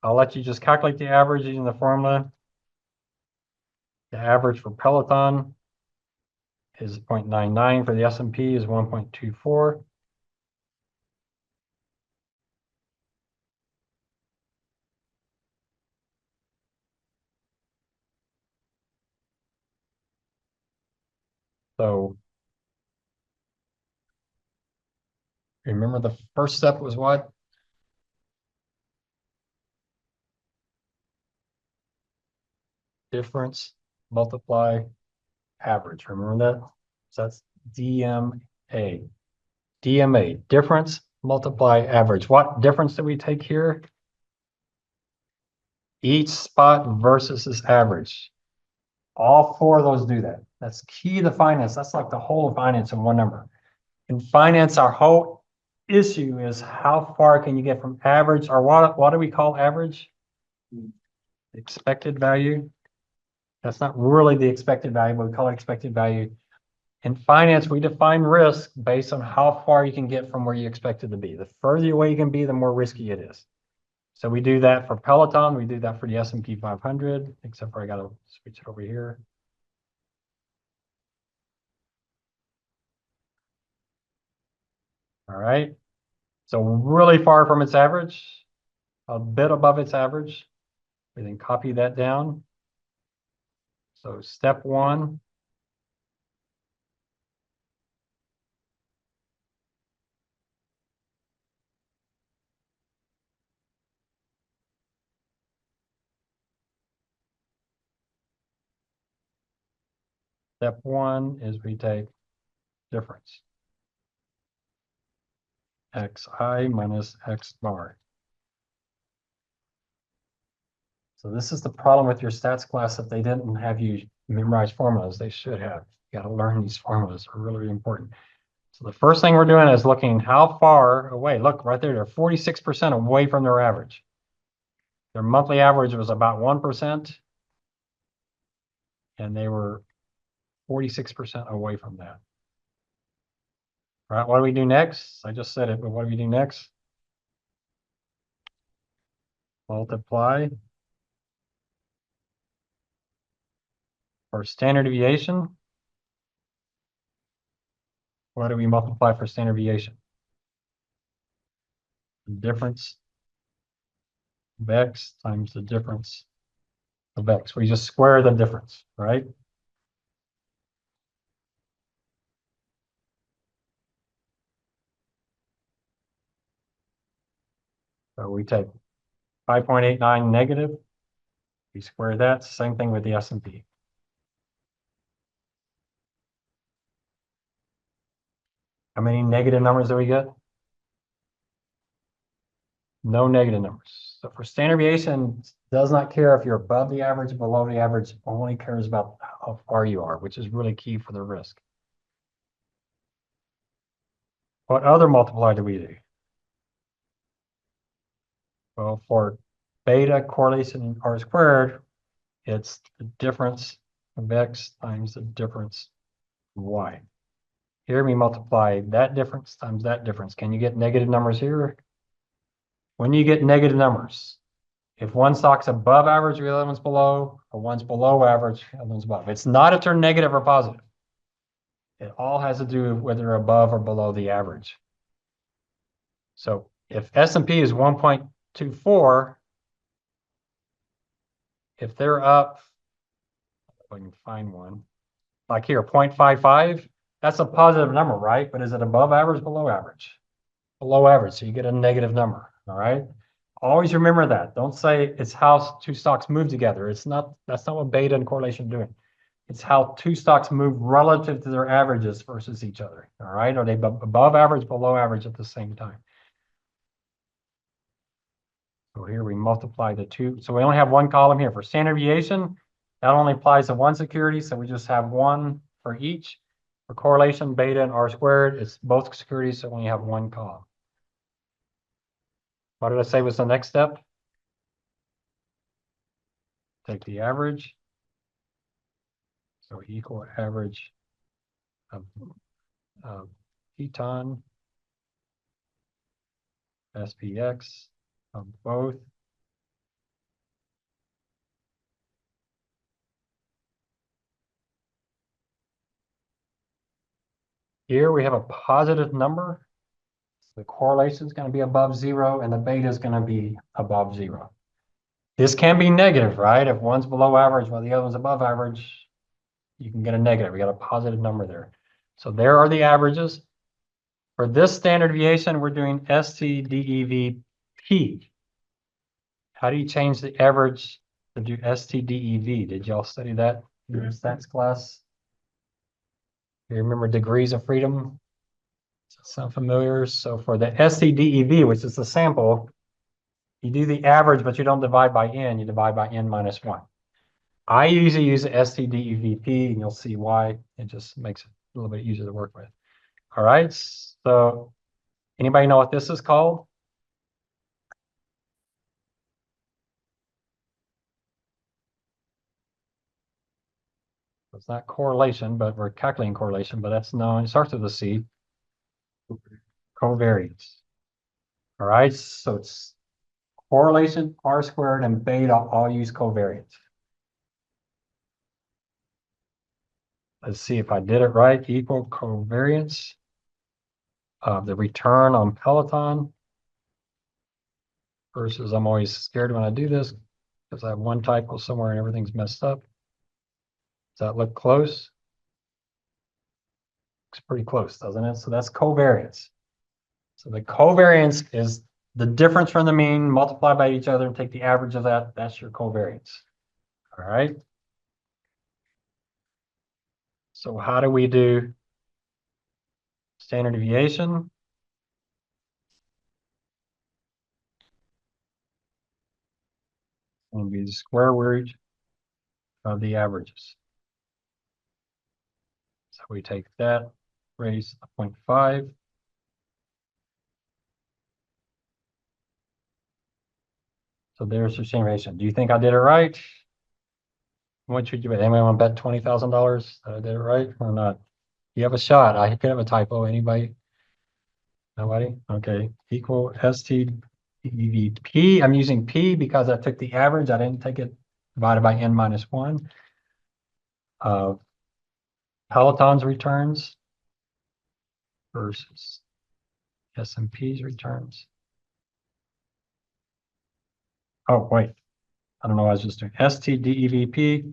I'll let you just calculate the average using the formula. The average for Peloton is 0.99. For the S&P is 1.24. So remember the first step was what? Difference multiply average. Remember that? So that's DMA. DMA, difference multiply average. What difference do we take here? Each spot versus its average. All 4 of those do that. That's key to finance. That's like the whole of finance in one number. In finance, our whole issue is how far can you get from average, or what do we call average? Expected value. That's not really the expected value, but we call it expected value. In finance, we define risk based on how far you can get from where you expect it to be. The further away you can be, the more risky it is. So we do that for Peloton. We do that for the S&P 500, except for I got to switch it over here. All right. So really far from its average, a bit above its average. We then copy that down. So step 1. Step 1 is we take difference. Xi minus X bar. So this is the problem with your stats class, that they didn't have you memorize formulas. They should have. You got to learn these formulas. They're really, really important. So the first thing we're doing is looking how far away. Look right there, they're 46% away from their average. Their monthly average was about 1%, and they were 46% away from that. All right, what do we do next? I just said it, but what do we do next? Multiply for standard deviation. What do we multiply for standard deviation? The difference of X times the difference of X. We just square the difference, right? So we take 5.89 negative. We square that. Same thing with the S&P. How many negative numbers do we get? No negative numbers. So for standard deviation, does not care if you're above the average, below the average, only cares about how far you are, which is really key for the risk. What other multiply do we do? Well, for beta correlation R squared, it's the difference of X times the difference of Y. Here we multiply that difference times that difference. Can you get negative numbers here? when you get negative numbers. If one stock's above average, the other one's below, or one's below average, the other one's above. It's not a turn negative or positive. It all has to do with whether above or below the average. So if S&P is 1.24, if they're up, if I can find one, like here, 0.55, that's a positive number, right? But is it above average, below average? Below average, so you get a negative number, all right? Always remember that. Don't say it's how two stocks move together. It's not, that's not what beta and correlation are doing. It's how two stocks move relative to their averages versus each other, all right? Are they above average, below average at the same time? So here we multiply the two. So we only have one column here. For standard deviation, that only applies to one security, so we just have one for each. For correlation, beta and R squared, it's both securities, so we only have one column. What did I say was the next step? Take the average. So equal average of Teton, SPX of both. Here we have a positive number. The correlation is going to be above 0 and the beta is going to be above 0. This can be negative, right? If one's below average while the other one's above average, you can get a negative. We got a positive number there. So there are the averages. For this standard deviation, we're doing STDEVP. How do you change the average to do STDEV? Did y'all study that in your stats class? You remember degrees of freedom? Does that sound familiar? So for the STDEV, which is the sample, you do the average, but you don't divide by n, you divide by n minus 1. I usually use the STDEVP, and you'll see why. It just makes it a little bit easier to work with. All right, so anybody know what this is called? It's not correlation, but we're calculating correlation, but that's known, it starts with a C. Covariance. All right, so it's correlation, R squared, and beta all use covariance. Let's see if I did it right. Equal covariance of the return on Peloton versus, I'm always scared when I do this because I have one typo somewhere and everything's messed up. Does that look close? Looks pretty close, doesn't it? So that's covariance. So the covariance is the difference from the mean multiplied by each other and take the average of that. That's your covariance. All right. So how do we do standard deviation? It's going to be the square root of the averages. So we take that, raise 0.5. So there's the standard deviation. Do you think I did it right? What should you bet? Anyone want to bet $20,000 that I did it right or not? You have a shot. I could have a typo. Anybody? Nobody? Okay. Equal STDEVP. I'm using P because I took the average. I didn't take it divided by n minus 1. Peloton's returns versus S&P's returns. Oh, wait. I don't know what I was just doing. STDEVP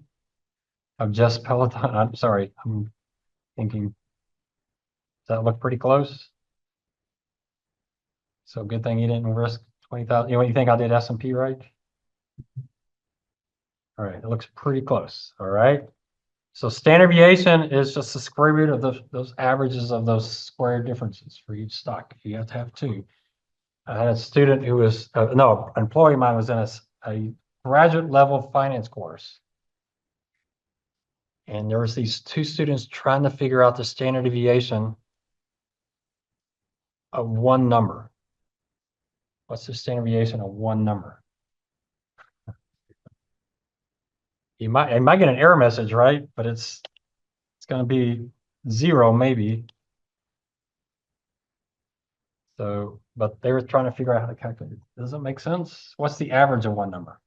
of just Peloton. I'm sorry. I'm thinking, does that look pretty close? So good thing you didn't risk 20,000. You think I did S&P right? All right. It looks pretty close. All right. So standard deviation is just the square root of those averages of those square differences for each stock. You have to have two. I had a student who was, no, an employee of mine was in a graduate level finance course. And there was these two students trying to figure out the standard deviation of one number. What's the standard deviation of one number? You might get an error message, right? But it's going to be 0 maybe. So but they're trying to figure out how to calculate it. Does it make sense? What's the average of one number?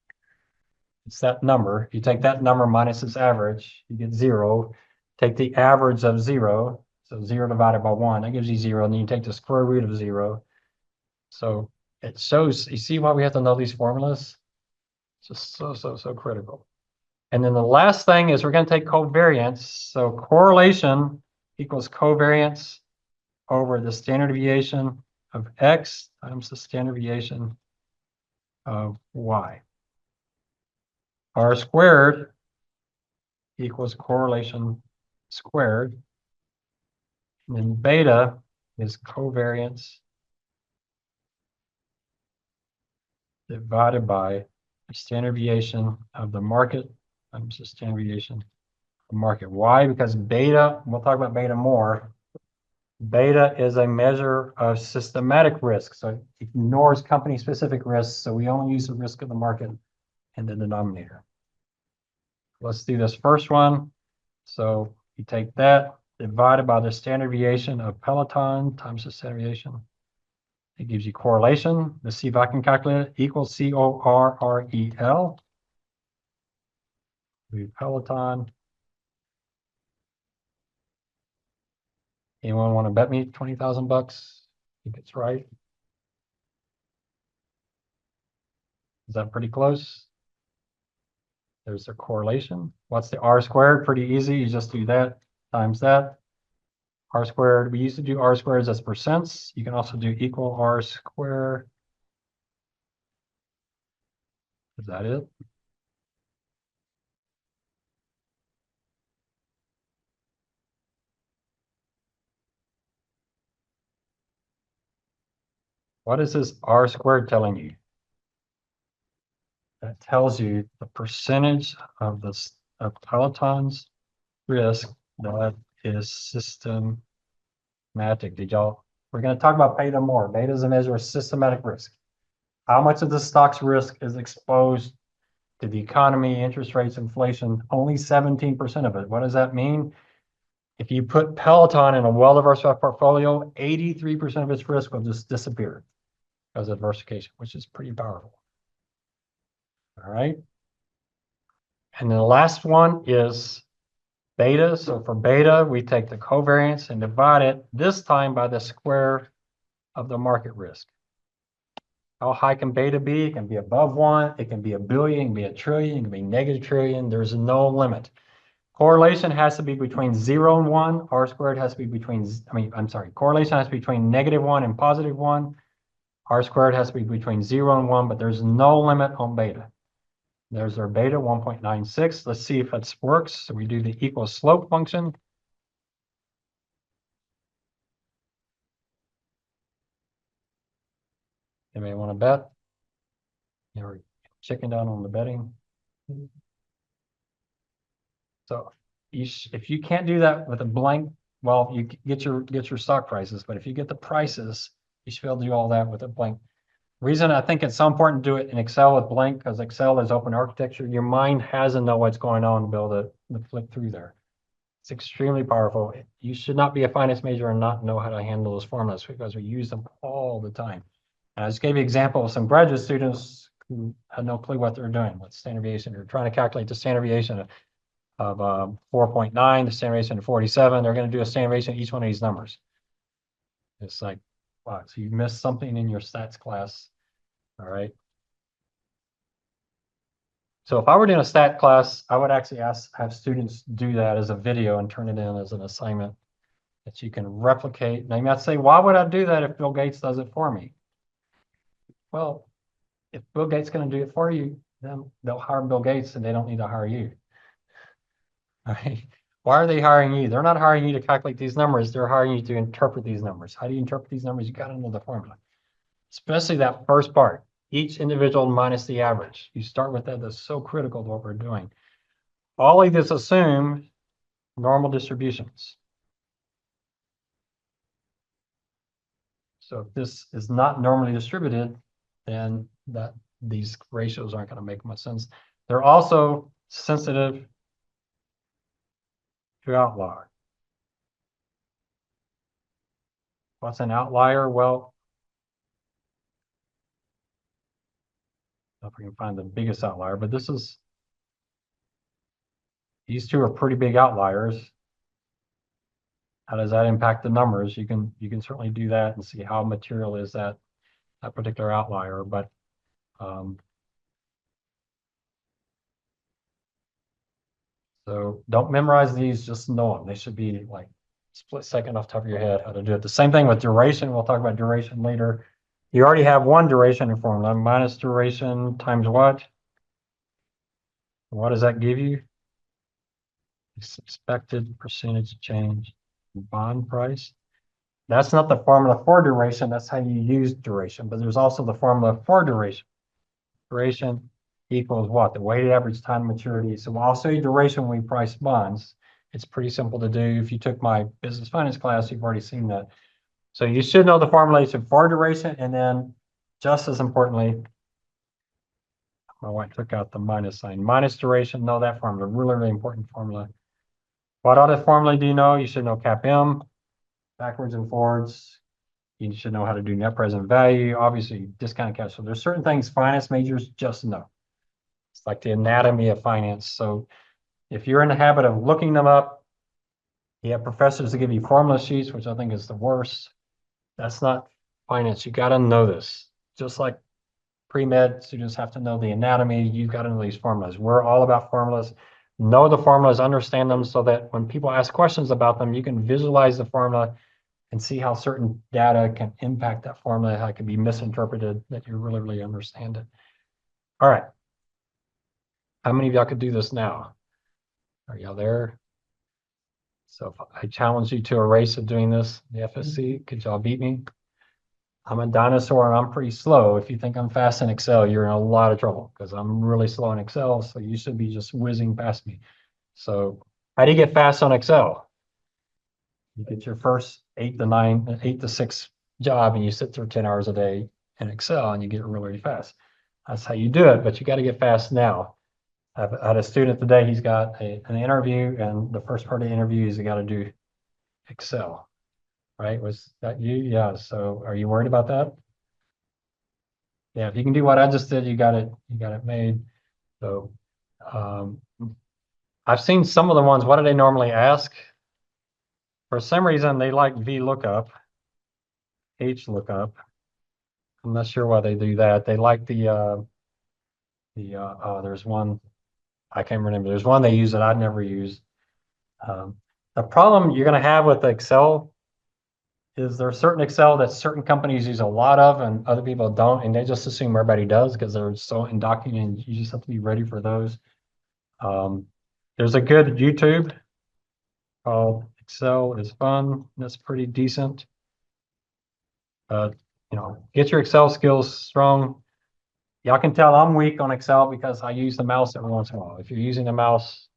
It's that number. You take that number minus its average, you get 0. Take the average of 0, so 0 divided by 1, that gives you 0, and then you take the square root of 0. So it shows, you see why we have to know these formulas? It's just so critical. And then the last thing is we're going to take covariance. So correlation equals covariance over the standard deviation of X times the standard deviation of Y. R squared equals correlation squared. And then beta is covariance divided by the standard deviation of the market times the standard deviation of the market. Why? Because beta, we'll talk about beta more. Beta is a measure of systematic risk. So it ignores company-specific risks. So we only use the risk of the market in the denominator. Let's do this first one. So you take that divided by the standard deviation of Peloton times the standard deviation. It gives you correlation. Let's see if I can calculate it. Equals CORREL. Do Peloton. Anyone want to bet me 20,000 bucks? I think it's right. Is that pretty close? There's the correlation. What's the R squared? Pretty easy. You just do that times that. R squared, we used to do R squared as percents. You can also do equal R squared. Is that it? What is this R squared telling you? That tells you the percentage of this of Peloton's risk that is systematic. Did y'all? We're going to talk about beta more. Beta is a measure of systematic risk. How much of the stock's risk is exposed to the economy, interest rates, inflation? Only 17% of it. What does that mean? If you put Peloton in a well-diversified portfolio, 83% of its risk will just disappear because of diversification, which is pretty powerful. All right. And then the last one is beta. So for beta, we take the covariance and divide it this time by the square of the market risk. How high can beta be? It can be above 1. It can be a billion. It can be a trillion. It can be negative trillion. There's no limit. Correlation has to be between 0 and 1. R squared has to be between, correlation has to be between -1 and +1. R squared has to be between 0 and 1, but there's no limit on beta. There's our beta 1.96. Let's see if it works. So we do the equal slope function. Anybody want to bet? You're checking down on the betting. So if you can't do that with a blank, well, you get your stock prices, but if you get the prices, you should be able to do all that with a blank. Reason I think it's so important to do it in Excel with blank, because Excel is open architecture. Your mind has to know what's going on to be able to flip through there. It's extremely powerful. You should not be a finance major and not know how to handle those formulas because we use them all the time. And I just gave you an example of some graduate students who had no clue what they're doing with standard deviation. They're trying to calculate the standard deviation of 4.9, the standard deviation of 47. They're going to do a standard deviation of each one of these numbers. It's like, wow, so you missed something in your stats class. All right. So if I were doing a stat class, I would actually have students do that as a video and turn it in as an assignment that you can replicate. Now you might say, why would I do that if Bill Gates does it for me? Well, if Bill Gates is going to do it for you, then they'll hire Bill Gates and they don't need to hire you. All right. Why are they hiring you? They're not hiring you to calculate these numbers. They're hiring you to interpret these numbers. How do you interpret these numbers? You got to know the formula, especially that first part, each individual minus the average. You start with that. That's so critical to what we're doing. All of this assume normal distributions. So if this is not normally distributed, then these ratios aren't going to make much sense. They're also sensitive to outlier. What's an outlier? Well, if we can find the biggest outlier, but these two are pretty big outliers. How does that impact the numbers? You can certainly do that and see how material is that particular outlier, but so don't memorize these, just know them. They should be like split second off the top of your head how to do it. The same thing with duration. We'll talk about duration later. You already have one duration in formula, minus duration times what? What does that give you? Expected percentage change in bond price. That's not the formula for duration. That's how you use duration, but there's also the formula for duration. Duration equals what? The weighted average time maturity. So I'll say duration when we price bonds. It's pretty simple to do. If you took my business finance class, you've already seen that. So you should know the formulation for duration, and then just as importantly, my wife took out the minus sign. Minus duration, know that formula. Really, really important formula. What other formula do you know? You should know CAPM, backwards and forwards. You should know how to do net present value, obviously discounted cash flow. There's certain things finance majors just know. It's like the anatomy of finance. So if you're in the habit of looking them up, you have professors that give you formula sheets, which I think is the worst. That's not finance. You got to know this. Just like pre-med students have to know the anatomy, you've got to know these formulas. We're all about formulas. Know the formulas, understand them so that when people ask questions about them, you can visualize the formula and see how certain data can impact that formula, how it can be misinterpreted, that you really, really understand it. All right. How many of y'all could do this now? Are y'all there? So if I challenge you to a race of doing this, the FSC, could y'all beat me? I'm a dinosaur and I'm pretty slow. If you think I'm fast in Excel, you're in a lot of trouble because I'm really slow in Excel. So you should be just whizzing past me. So how do you get fast on Excel? You get your first 8 to 6 job and you sit through 10 hours a day in Excel and you get really, really fast. That's how you do it, but you got to get fast now. I had a student today, he's got an interview, and the first part of the interview is he got to do Excel, right? Was that you? Yeah. So are you worried about that? Yeah, if you can do what I just did, you got it made. So I've seen some of the ones, what do they normally ask? For some reason, they like VLOOKUP, HLOOKUP. I'm not sure why they do that. They like there's one, I can't remember. There's one they use that I'd never use. The problem you're going to have with Excel is there's certain Excel that certain companies use a lot of and other people don't, and they just assume everybody does because they're so indoctrinated. You just have to be ready for those. There's a good YouTube called Excel is Fun. That's pretty decent. Get your Excel skills strong. Y'all can tell I'm weak on Excel because I use the mouse every once in a while. If you're using the mouse,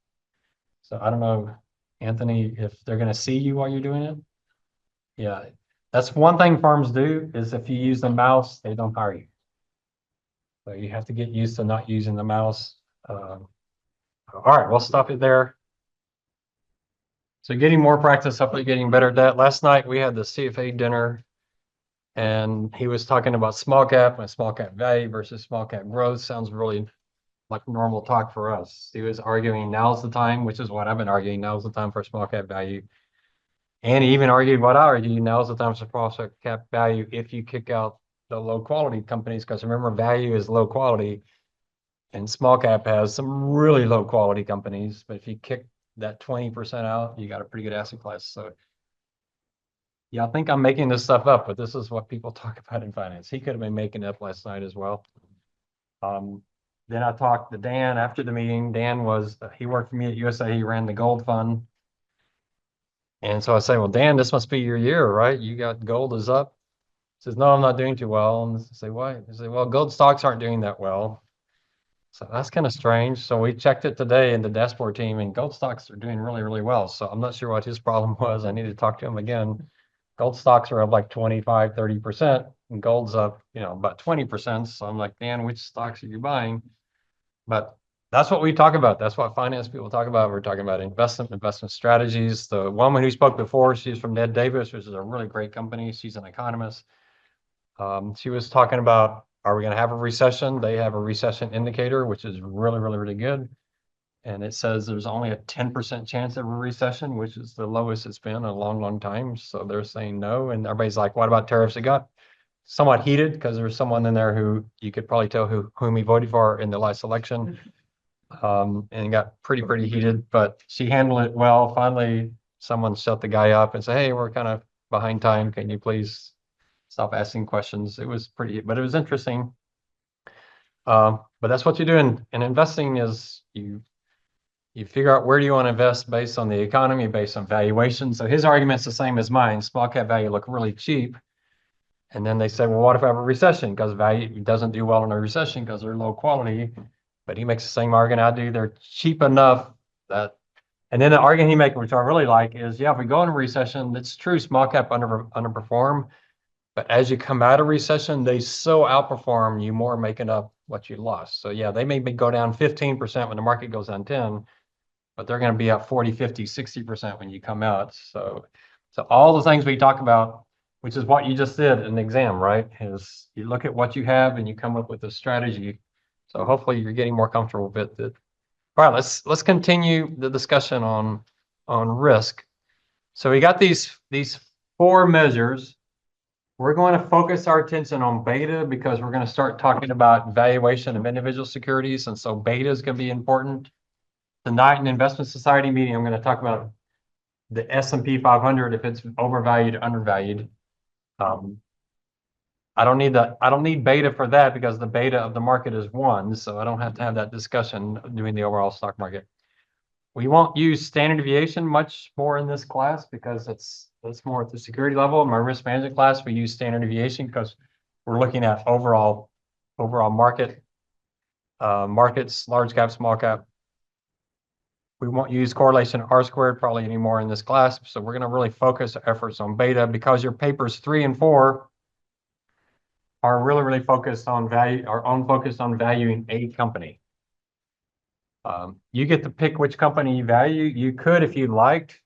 so I don't know, Anthony, if they're going to see you while you're doing it. Yeah, that's one thing firms do is if you use the mouse, they don't hire you. So you have to get used to not using the mouse. All right, we'll stop it there. So getting more practice, hopefully getting better at that. Last night we had the CFA dinner and he was talking about small cap and small cap value versus small cap growth. Sounds really like normal talk for us. He was arguing now's the time, which is what I've been arguing. Now's the time for small cap value. And he even argued what I argue, now's the time for small cap value if you kick out the low quality companies, because remember, value is low quality and small cap has some really low quality companies. But if you kick that 20% out, you got a pretty good asset class. So yeah, I think I'm making this stuff up, but this is what people talk about in finance. He could have been making it up last night as well. Then I talked to Dan after the meeting. Dan he worked for me at UTSA. He ran the gold fund. And so I say, well, Dan, this must be your year, right? You got gold is up. He says, no, I'm not doing too well. And I say, why? He say, well, gold stocks aren't doing that well. So that's kind of strange. So we checked it today in the dashboard team and gold stocks are doing really, really well. So I'm not sure what his problem was. I need to talk to him again. Gold stocks are up like 25, 30% and gold's up, about 20%. So I'm like, Dan, which stocks are you buying? But that's what we talk about. That's what finance people talk about. We're talking about investment strategies. The woman who spoke before, she's from Ned Davis, which is a really great company. She's an economist. She was talking about are we going to have a recession? They have a recession indicator, which is really, really, really good. And it says there's only a 10% chance of a recession, which is the lowest it's been in a long, long time. So they're saying no. And everybody's like, what about tariffs? It got somewhat heated because there's someone in there who you could probably tell whom he voted for in the last election. And it got pretty heated, but she handled it well. Finally, someone shut the guy up and said, hey, we're kind of behind time. Can you please stop asking questions? It was but it was interesting. But that's what you do in investing is you figure out where do you want to invest based on the economy, based on valuation. So his argument's the same as mine. Small cap value look really cheap. And then they say, well, what if I have a recession? Because value doesn't do well in a recession because they're low quality. But he makes the same argument I do. They're cheap enough that, and then the argument he makes, which I really like, is yeah, if we go into a recession, it's true, small cap underperform. But as you come out of recession, they so outperform you more making up what you lost. So yeah, they may go down 15% when the market goes down 10, but they're going to be up 40, 50, 60% when you come out. So all the things we talk about, which is what you just did in the exam, right? Is you look at what you have and you come up with a strategy. So hopefully you're getting more comfortable with it. All right, let's continue the discussion on risk. So we got these 4 measures. We're going to focus our attention on beta because we're going to start talking about valuation of individual securities. And so beta is going to be important. Tonight in Investment Society meeting, I'm going to talk about the S&P 500, if it's overvalued, undervalued. I don't need beta for that because the beta of the market is 1, so I don't have to have that discussion doing the overall stock market. We won't use standard deviation much more in this class because that's more at the security level. In my risk management class, we use standard deviation because we're looking at overall markets, large cap, small cap. We won't use correlation R-squared probably anymore in this class. So we're going to really focus our efforts on beta because your papers 3 and 4 are really focused on valuing a company. You get to pick which company you value. You could, if you liked,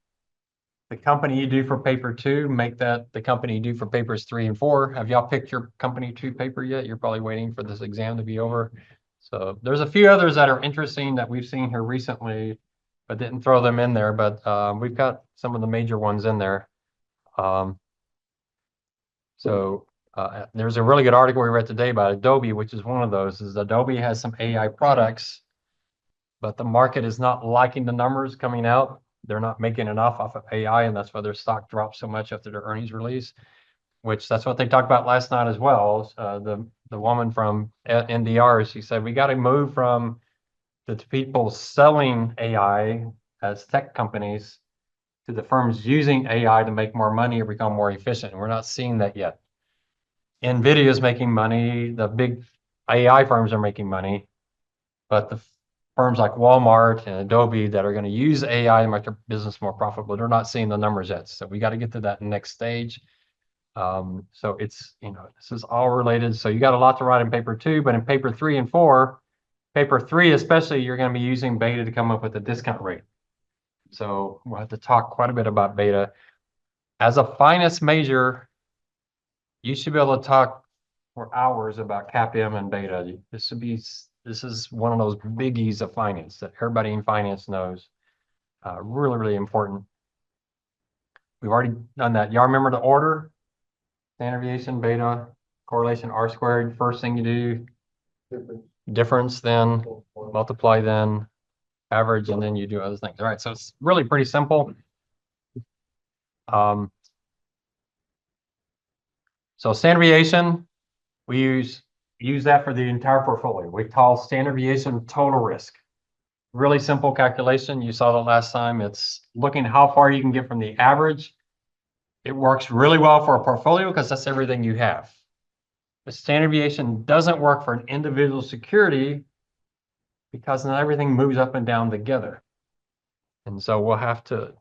the company you do for paper 2, make that the company you do for papers 3 and 4. Have y'all picked your company 2 paper yet? You're probably waiting for this exam to be over. So there's a few others that are interesting that we've seen here recently, but didn't throw them in there. But we've got some of the major ones in there. There's a really good article we read today about Adobe, which is one of those. Is Adobe has some AI products, but the market is not liking the numbers coming out. They're not making enough off of AI, and that's why their stock dropped so much after their earnings release. Which that's what they talked about last night as well. The woman from NDR, she said we got to move from the people selling AI as tech companies to the firms using AI to make more money or become more efficient. And we're not seeing that yet. NVIDIA is making money. The big AI firms are making money, but the firms like Walmart and Adobe that are going to use AI to make their business more profitable, they're not seeing the numbers yet. So we got to get to that next stage. So it's, this is all related. So you got a lot to write in paper 2, but in paper 3 and 4, paper 3 especially, you're going to be using beta to come up with a discount rate. So we'll have to talk quite a bit about beta. As a finance major, you should be able to talk for hours about CAPM and beta. This is one of those biggies of finance that everybody in finance knows. Really important. We've already done that. Y'all remember the order? Standard deviation, beta, correlation, R-squared. First thing you do, difference, then multiply, then average, and then you do other things. All right, so it's really pretty simple. So standard deviation, we use that for the entire portfolio. We call standard deviation total risk. Really simple calculation. You saw that last time. It's looking how far you can get from the average. It works really well for a portfolio because that's everything you have. The standard deviation doesn't work for an individual security because not everything moves up and down together. And so we'll have to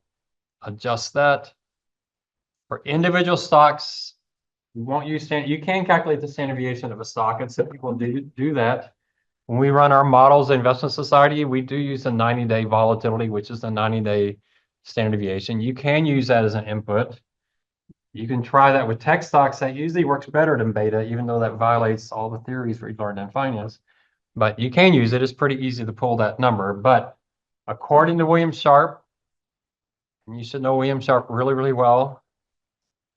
adjust that. For individual stocks, you won't use you can calculate the standard deviation of a stock, and some people do that. When we run our models in Investment Society, we do use the 90-day volatility, which is the 90-day standard deviation. You can use that as an input. You can try that with tech stocks. That usually works better than beta, even though that violates all the theories we learned in finance. But you can use it. It's pretty easy to pull that number. But according to William Sharp, and you should know William Sharp really, really well,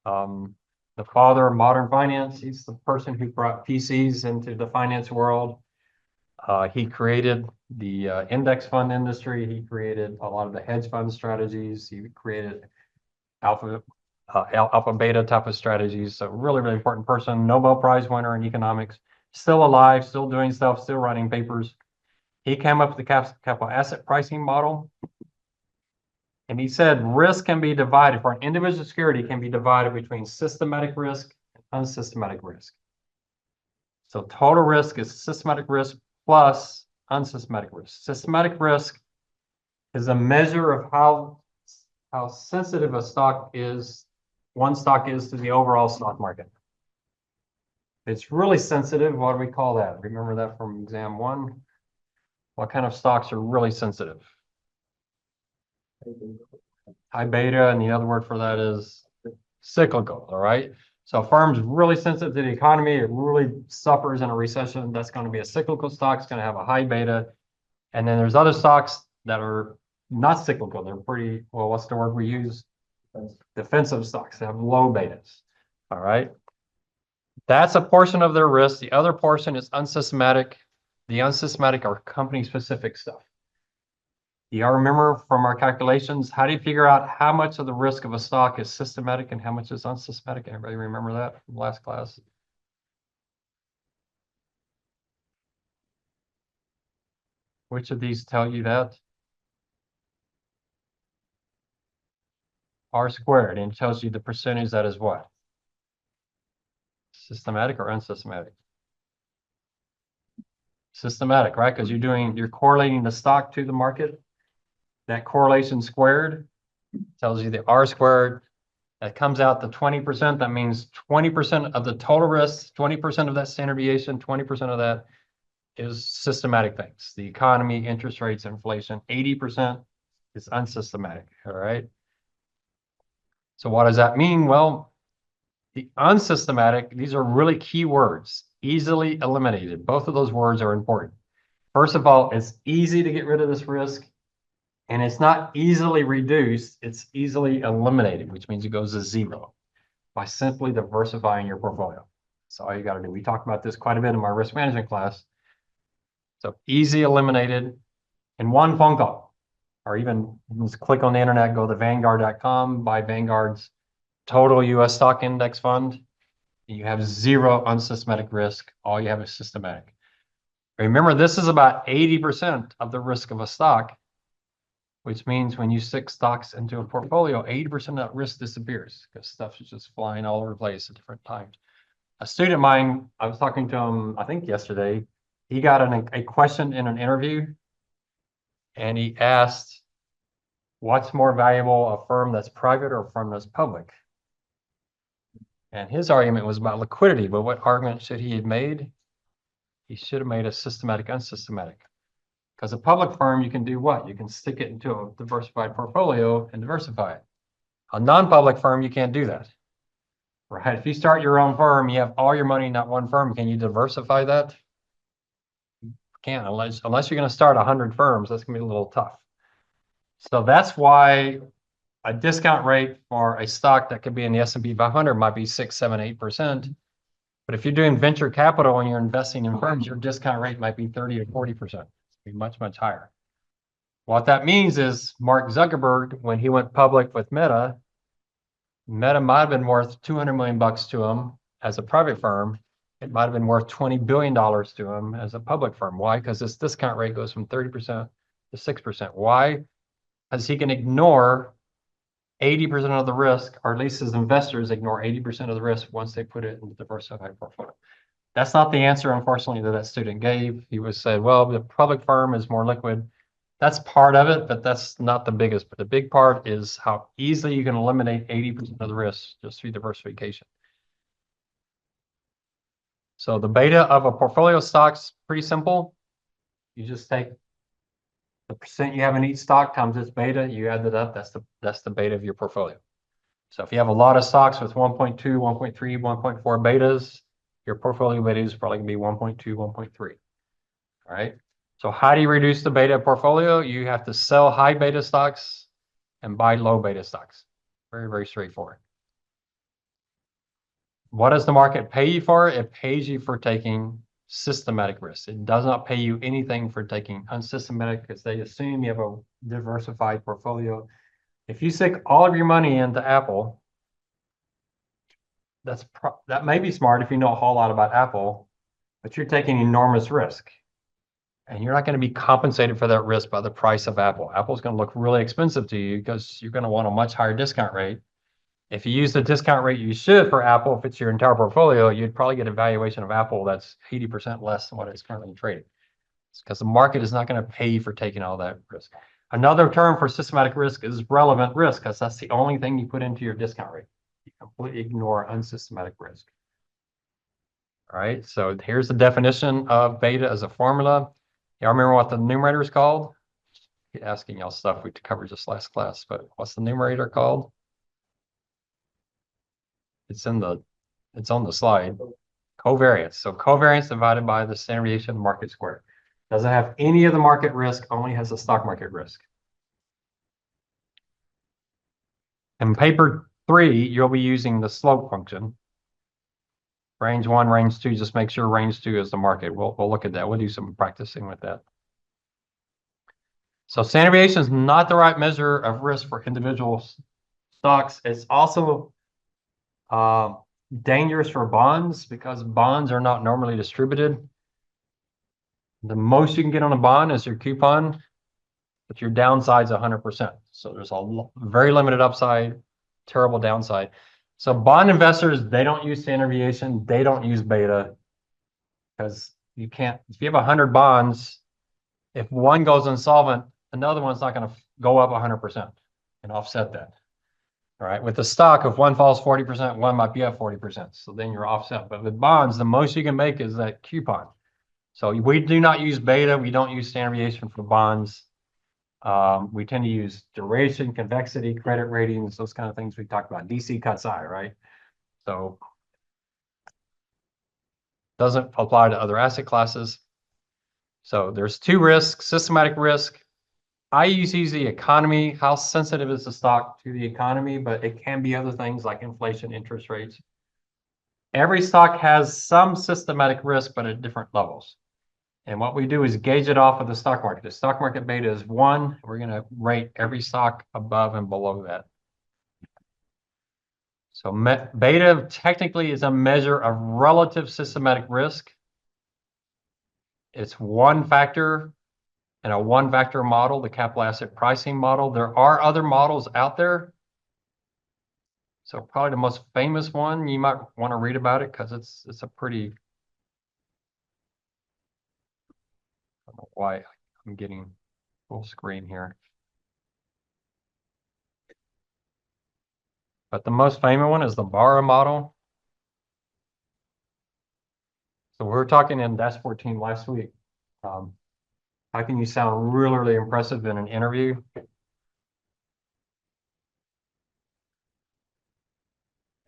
the father of modern finance. He's the person who brought PCs into the finance world. He created the index fund industry. He created a lot of the hedge fund strategies. He created alpha beta type of strategies. So really, really important person, Nobel Prize winner in economics, still alive, still doing stuff, still writing papers. He came up with the capital asset pricing model. And he said risk can be divided for an individual security can be divided between systematic risk and unsystematic risk. So total risk is systematic risk plus unsystematic risk. Systematic risk is a measure of how sensitive a stock is, one stock is to the overall stock market. It's really sensitive. What do we call that? Remember that from exam one? What kind of stocks are really sensitive? High beta, and the other word for that is cyclical, all right? So a firm's really sensitive to the economy, it really suffers in a recession, that's going to be a cyclical stock, it's going to have a high beta. And then there's other stocks that are not cyclical, they're pretty, well, what's the word we use? Defensive stocks, they have low betas, all right? That's a portion of their risk. The other portion is unsystematic. The unsystematic are company-specific stuff. You all remember from our calculations, how do you figure out how much of the risk of a stock is systematic and how much is unsystematic? Anybody remember that from last class? Which of these tell you that? R squared, and it tells you the percentage that is what? Systematic or unsystematic? Systematic, right? Because you're correlating the stock to the market. That correlation squared tells you the R squared. That comes out to 20%. That means 20% of the total risk, 20% of that standard deviation, 20% of that is systematic things. The economy, interest rates, inflation. 80% is unsystematic, all right? So what does that mean? Well, the unsystematic, these are really key words, easily eliminated. Both of those words are important. First of all, it's easy to get rid of this risk, and it's not easily reduced, it's easily eliminated, which means it goes to zero by simply diversifying your portfolio. That's all you got to do. We talked about this quite a bit in my risk management class. So easy eliminated in one phone call, or even just click on the internet, go to Vanguard.com, buy Vanguard's total US stock index fund. You have zero unsystematic risk. All you have is systematic. Remember, this is about 80% of the risk of a stock, which means when you stick stocks into a portfolio, 80% of that risk disappears because stuff is just flying all over the place at different times. A student of mine, I was talking to him, I think yesterday, he got a question in an interview and he asked, what's more valuable, a firm that's private or a firm that's public? And his argument was about liquidity, but what argument should he have made? He should have made a systematic, unsystematic. Because a public firm, you can do what? You can stick it into a diversified portfolio and diversify it. A non-public firm, you can't do that. Right? If you start your own firm, you have all your money in that one firm. Can you diversify that? You can't, unless you're going to start 100 firms. That's going to be a little tough. So that's why a discount rate for a stock that could be in the S&P 500 might be 6, 7, 8%. But if you're doing venture capital and you're investing in firms, your discount rate might be 30 or 40%. Be much, much higher. What that means is Mark Zuckerberg, when he went public with Meta might have been worth $200 million to him as a private firm. It might have been worth $20 billion to him as a public firm. Why? Because this discount rate goes from 30% to 6%. Why? Because he can ignore 80% of the risk, or at least his investors ignore 80% of the risk once they put it in the diversified portfolio. That's not the answer, unfortunately, that student gave. He was said, well, the public firm is more liquid. That's part of it, but that's not the biggest. But the big part is how easily you can eliminate 80% of the risk just through diversification. So the beta of a portfolio stock's pretty simple. You just take the percent you have in each stock times its beta, you add it up, that's the beta of your portfolio. So if you have a lot of stocks with 1.2, 1.3, 1.4 betas, your portfolio beta is probably gonna be 1.2, 1.3. All right. So how do you reduce the beta portfolio? You have to sell high beta stocks and buy low beta stocks. Very, very straightforward. What does the market pay you for? It pays you for taking systematic risks. It does not pay you anything for taking unsystematic because they assume you have a diversified portfolio. If you stick all of your money into Apple, that may be smart if you know a whole lot about Apple, but you're taking enormous risk. And you're not going to be compensated for that risk by the price of Apple. Apple's going to look really expensive to you because you're going to want a much higher discount rate. If you use the discount rate you should for Apple, if it's your entire portfolio, you'd probably get a valuation of Apple that's 80% less than what it's currently trading. It's because the market is not going to pay you for taking all that risk. Another term for systematic risk is relevant risk, because that's the only thing you put into your discount rate. You completely ignore unsystematic risk. All right, so here's the definition of beta as a formula. Y'all remember what the numerator is called? Keep asking y'all stuff we covered just last class, but what's the numerator called? It's on the slide. Covariance. So covariance divided by the standard deviation of the market square. Doesn't have any of the market risk, only has the stock market risk. In paper 3, you'll be using the slope function. Range 1, range 2, just make sure range 2 is the market. We'll look at that. We'll do some practicing with that. So standard deviation is not the right measure of risk for individual stocks. It's also dangerous for bonds because bonds are not normally distributed. The most you can get on a bond is your coupon, but your downside's 100%. So there's a very limited upside, terrible downside. So bond investors, they don't use standard deviation. They don't use beta because you can't, if you have 100 bonds, if one goes insolvent, another one's not going to go up 100% and offset that. All right. With the stock, if one falls 40%, one might be up 40%. So then you're offset. But with bonds, the most you can make is that coupon. So we do not use beta. We don't use standard deviation for bonds. We tend to use duration, convexity, credit ratings, those kind of things we talked about. DC cuts I, right? So doesn't apply to other asset classes. So there's two risks: systematic risk. I use the economy. How sensitive is the stock to the economy? But it can be other things like inflation, interest rates. Every stock has some systematic risk, but at different levels. And what we do is gauge it off of the stock market. The stock market beta is 1. We're going to rate every stock above and below that. So beta technically is a measure of relative systematic risk. It's one factor in a one-factor model, the capital asset pricing model. There are other models out there. So probably the most famous one, you might want to read about it because it's a pretty, I don't know why I'm getting full screen here. But the most famous one is the Barra model. So we were talking in dashboard team last week. How can you sound really, really impressive in an interview?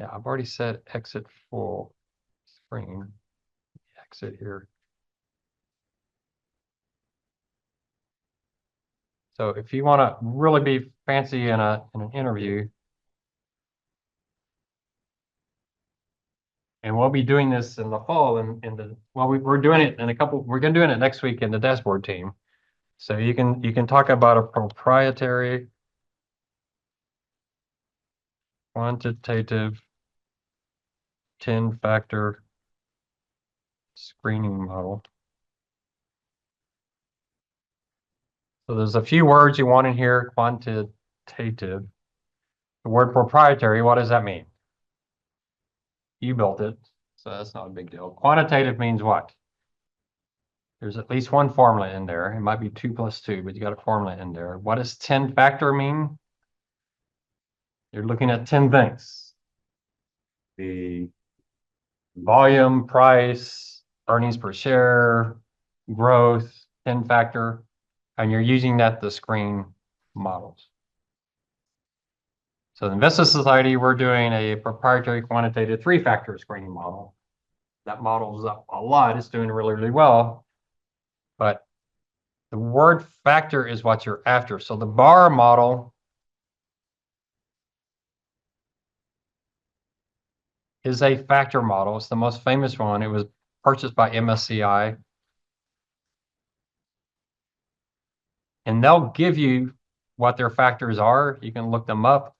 Yeah, I've already said exit full screen. Exit here. So if you want to really be fancy in an interview, and we'll be doing this in the fall, we're doing it in we're going to do it next week in the dashboard team. So you can talk about a proprietary quantitative 10-factor screening model. So there's a few words you want in here. Quantitative. The word proprietary, what does that mean? You built it, so that's not a big deal. Quantitative means what? There's at least one formula in there. It might be 2 plus 2, but you got a formula in there. What does 10-factor mean? You're looking at 10 things. The volume, price, earnings per share, growth, 10-factor, and you're using that to screen models. So the Investment Society, we're doing a proprietary quantitative three-factor screening model. That model's up a lot. It's doing really, really well. But the word factor is what you're after. So the bar model is a factor model. It's the most famous one. It was purchased by MSCI. And they'll give you what their factors are. You can look them up.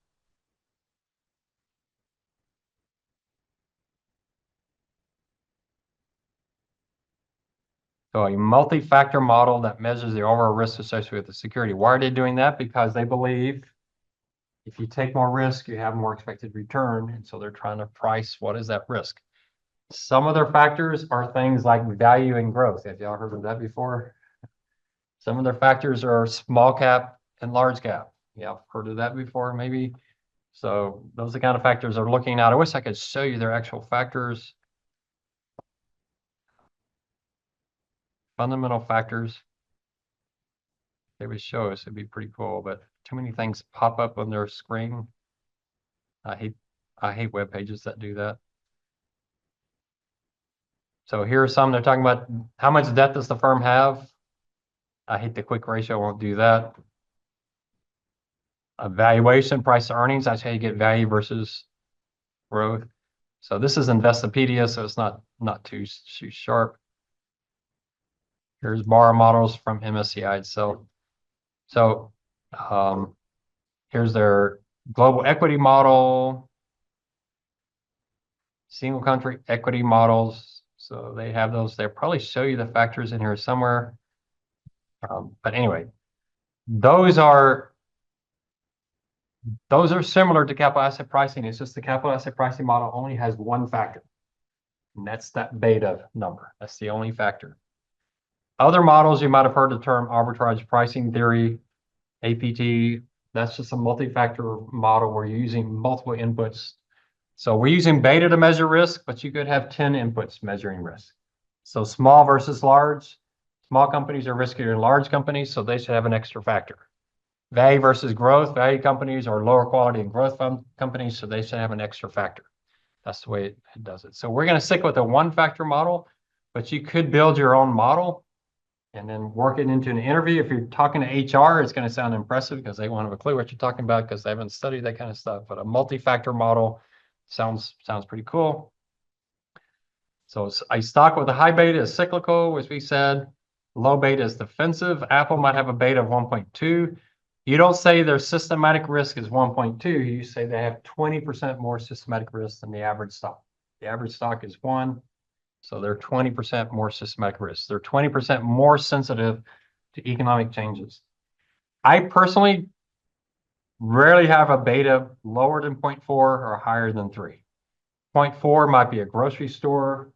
So a multi-factor model that measures the overall risk associated with the security. Why are they doing that? Because they believe if you take more risk, you have more expected return. And so they're trying to price what is that risk. Some of their factors are things like value and growth. Have y'all heard of that before? Some of their factors are small cap and large cap. Yeah, heard of that before, maybe. So those are the kind of factors they're looking at. I wish I could show you their actual factors. Fundamental factors. They would show us, it'd be pretty cool, but too many things pop up on their screen. I hate web pages that do that. So here are some, they're talking about how much debt does the firm have? I hate the quick ratio, won't do that. A valuation, price to earnings, that's how you get value versus growth. So this is Investopedia, so it's not too sharp. Here's bar models from MSCI itself. So here's their global equity model, single country equity models. So they have those. They'll probably show you the factors in here somewhere. But anyway, those are similar to capital asset pricing. It's just the capital asset pricing model only has one factor, and that's that beta number. That's the only factor. Other models, you might have heard the term arbitrage pricing theory, APT. That's just a multi-factor model where you're using multiple inputs. So we're using beta to measure risk, but you could have 10 inputs measuring risk. So small versus large. Small companies are riskier than large companies, so they should have an extra factor. Value versus growth. Value companies are lower quality and growth companies, so they should have an extra factor. That's the way it does it. So we're going to stick with a one-factor model, but you could build your own model and then work it into an interview. If you're talking to HR, it's going to sound impressive because they won't have a clue what you're talking about because they haven't studied that kind of stuff. But a multi-factor model sounds pretty cool. So a stock with a high beta is cyclical, as we said. Low beta is defensive. Apple might have a beta of 1.2. You don't say their systematic risk is 1.2. You say they have 20% more systematic risk than the average stock. The average stock is 1. So they're 20% more systematic risk. They're 20% more sensitive to economic changes. I personally rarely have a beta lower than 0.4 or higher than 3. 0.4 might be a grocery store.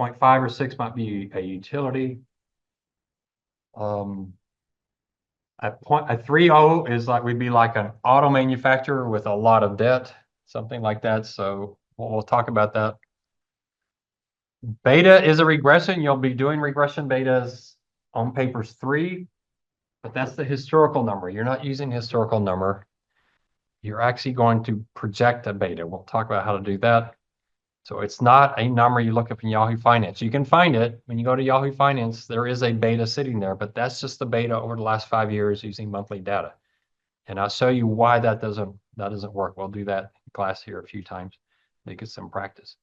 0.5 or 6 might be a utility. A 3.0 is like we'd be like an auto manufacturer with a lot of debt, something like that. So we'll talk about that. Beta is a regression. You'll be doing regression betas on papers 3, but that's the historical number. You're not using historical number. You're actually going to project a beta. We'll talk about how to do that. So it's not a number you look up in Yahoo Finance. You can find it when you go to Yahoo Finance. There is a beta sitting there, but that's just the beta over the last 5 years using monthly data. And I'll show you why that doesn't work. We'll do that in class here a few times to get some practice.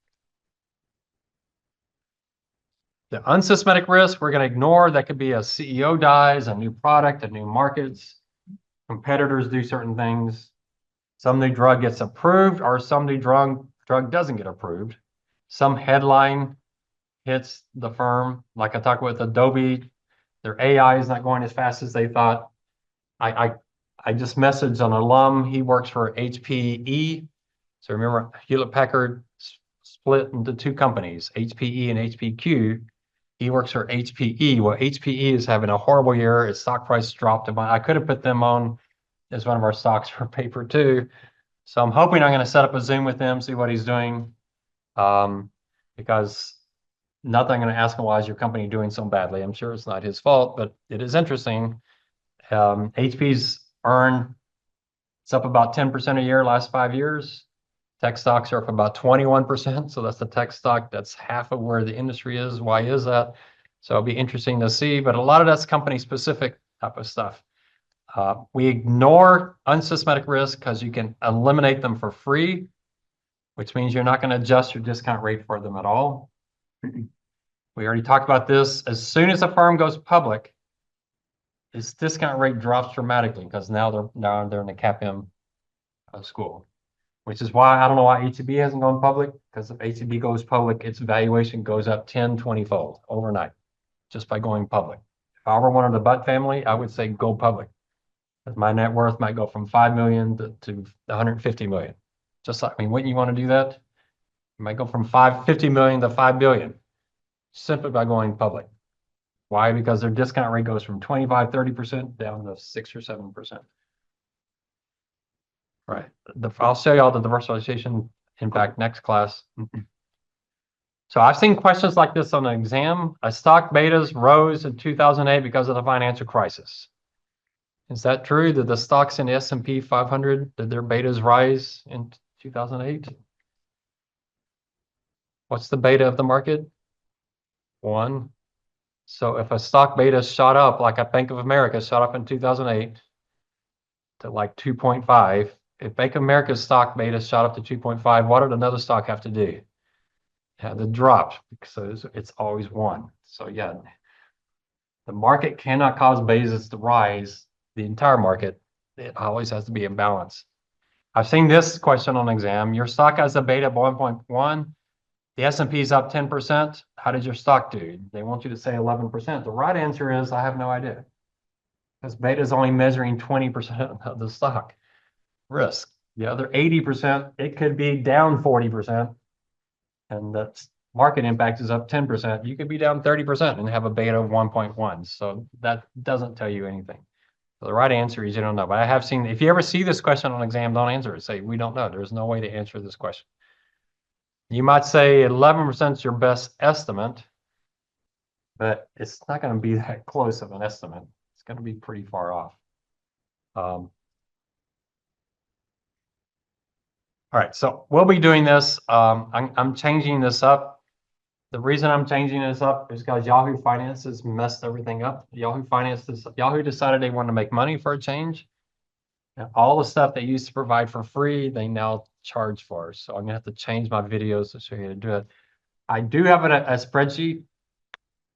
The unsystematic risk, we're going to ignore. That could be a CEO dies, a new product, a new markets, competitors do certain things. Some new drug gets approved or some new drug doesn't get approved. Some headline hits the firm. Like I talked with Adobe, their AI is not going as fast as they thought. I just messaged an alum. He works for HPE. So remember, Hewlett Packard split into 2 companies, HPE and HPQ. He works for HPE. Well, HPE is having a horrible year. Its stock price dropped. I could have put them on as one of our stocks for paper 2. So I'm hoping I'm going to set up a Zoom with him, see what he's doing. Because not that I'm going to ask him, why is your company doing so badly? I'm sure it's not his fault, but it is interesting. HP's earned It's up about 10% a year last 5 years. Tech stocks are up about 21%. So that's the tech stock. That's half of where the industry is. Why is that? So it'll be interesting to see, but a lot of that's company specific type of stuff. We ignore unsystematic risk because you can eliminate them for free, which means you're not going to adjust your discount rate for them at all. We already talked about this. As soon as a firm goes public, its discount rate drops dramatically because now they're in the CAPM school, which is why I don't know why HEB hasn't gone public, because if HEB goes public, its valuation goes up 10, 20-fold overnight just by going public. If I were one of the Butt family, I would say go public. Because my net worth might go from 5 million to 150 million. Just like, I mean, wouldn't you want to do that? You might go from 550 million to 5 billion simply by going public. Why? Because their discount rate goes from 25, 30% down to 6 or 7%. Right. I'll show you all the diversification impact next class. So I've seen questions like this on an exam. A stock betas rose in 2008 because of the financial crisis. Is that true? Did the stocks in the S&P 500, did their betas rise in 2008? What's the beta of the market? 1. So if a stock beta shot up, like a Bank of America shot up in 2008 to like 2.5, if Bank of America's stock beta shot up to 2.5, what did another stock have to do? It had to drop, because it's always 1. So yeah, the market cannot cause betas to rise, the entire market. It always has to be in balance. I've seen this question on exam. Your stock has a beta of 1.1. The S&P is up 10%. How did your stock do? They want you to say 11%. The right answer is, I have no idea. Because beta is only measuring 20% of the stock risk. The other 80%, it could be down 40%. And that's market impact is up 10%. You could be down 30% and have a beta of 1.1. So that doesn't tell you anything. So the right answer is you don't know. But I have seen, if you ever see this question on exam, don't answer it. Say, we don't know. There's no way to answer this question. You might say 11% is your best estimate, but it's not going to be that close of an estimate. It's going to be pretty far off. All right, so we'll be doing this. I'm changing this up. The reason I'm changing this up is because Yahoo Finances messed everything up. Yahoo decided they wanted to make money for a change. And all the stuff they used to provide for free, they now charge for. So I'm gonna have to change my videos to show you how to do it. I do have a spreadsheet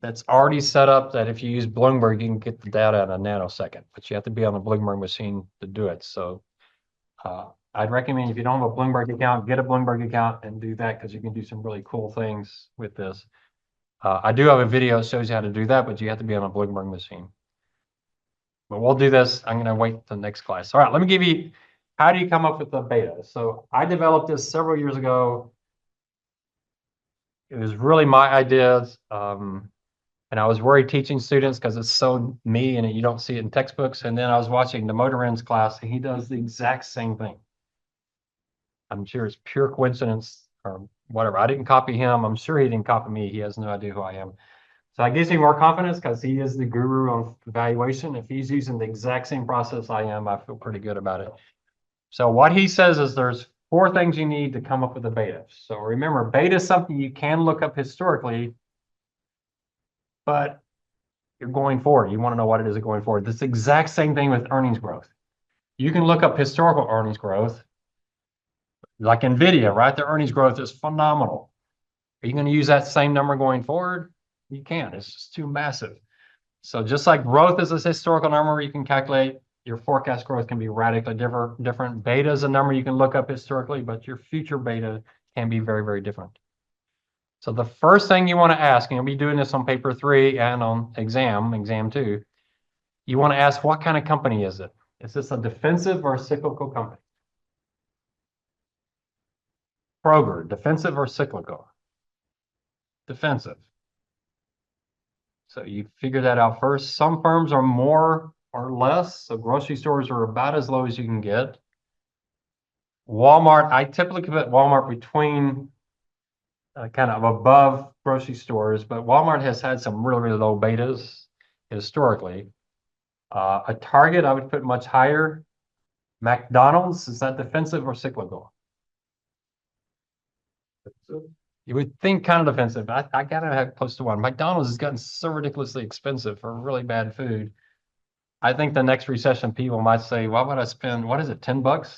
that's already set up that if you use Bloomberg, you can get the data in a nanosecond, but you have to be on the Bloomberg machine to do it. So I'd recommend, if you don't have a Bloomberg account, get a Bloomberg account and do that, because you can do some really cool things with this. I do have a video that shows you how to do that, but you have to be on a Bloomberg machine. But we'll do this. I'm going to wait till the next class. All right, let me give you, how do you come up with the beta? So I developed this several years ago. It was really my idea. And I was worried teaching students because it's so me and you don't see it in textbooks. And then I was watching the Motorin's class and he does the exact same thing. I'm sure it's pure coincidence or whatever. I didn't copy him. I'm sure he didn't copy me. He has no idea who I am. So that gives me more confidence because he is the guru on valuation. If he's using the exact same process I am, I feel pretty good about it. So what he says is there's 4 things you need to come up with a beta. So remember, beta is something you can look up historically, but you're going forward. You want to know what it is going forward. This exact same thing with earnings growth. You can look up historical earnings growth, like NVIDIA, right? Their earnings growth is phenomenal. Are you going to use that same number going forward? You can't. It's just too massive. So just like growth is a historical number you can calculate, your forecast growth can be radically different. Beta is a number you can look up historically, but your future beta can be very, very different. So the first thing you want to ask, and you'll be doing this on paper 3 and on exam 2, you want to ask, what kind of company is it? Is this a defensive or a cyclical company? Kroger, defensive or cyclical? Defensive. So you figure that out first. Some firms are more or less. So grocery stores are about as low as you can get. Walmart, I typically put Walmart between kind of above grocery stores, but Walmart has had some really, really low betas historically. A Target, I would put much higher. McDonald's, is that defensive or cyclical? You would think kind of defensive. I gotta have close to one. McDonald's has gotten so ridiculously expensive for really bad food. I think the next recession, people might say, why would I spend, what is it, $10 to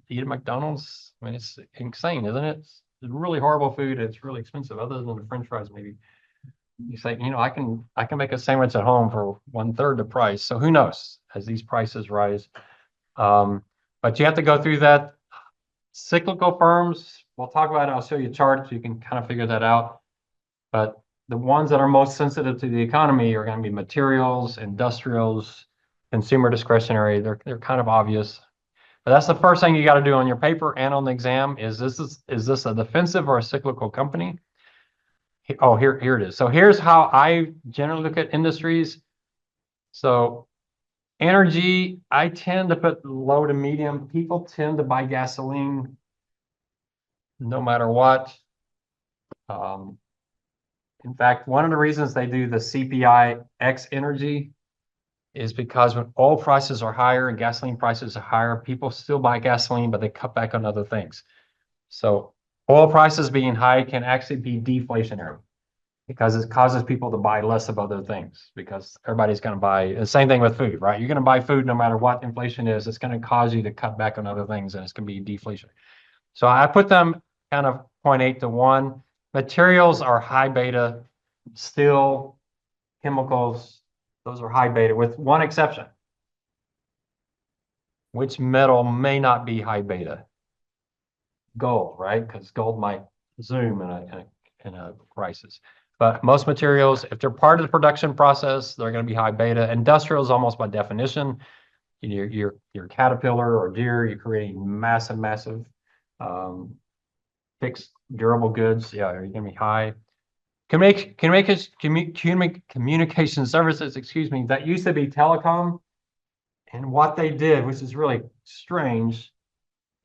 eat at McDonald's? I mean, it's insane, isn't it? It's really horrible food. It's really expensive, other than the French fries, maybe. You say, I can make a sandwich at home for 1/3 the price. So who knows as these prices rise? But you have to go through that. Cyclical firms, we'll talk about it. I'll show you a chart so you can kind of figure that out. But the ones that are most sensitive to the economy are going to be materials, industrials, consumer discretionary. They're kind of obvious. But that's the first thing you got to do on your paper and on the exam is this a defensive or a cyclical company? Oh, here it is. So here's how I generally look at industries. So energy, I tend to put low to medium. People tend to buy gasoline no matter what. In fact, one of the reasons they do the CPI X energy is because when oil prices are higher and gasoline prices are higher, people still buy gasoline, but they cut back on other things. So oil prices being high can actually be deflationary because it causes people to buy less of other things because everybody's going to buy the same thing with food, right? You're going to buy food no matter what inflation is. It's going to cause you to cut back on other things and it's going to be deflation. So I put them kind of 0.8 to 1. Materials are high beta, steel, chemicals, those are high beta with one exception. Which metal may not be high beta? Gold, right? Because gold might zoom in a crisis. But most materials, if they're part of the production process, they're going to be high beta. Industrials, almost by definition, your Caterpillar or Deere, you're creating massive fixed durable goods. Yeah, you're going to be high. Communication services, excuse me, that used to be telecom. And what they did, which is really strange,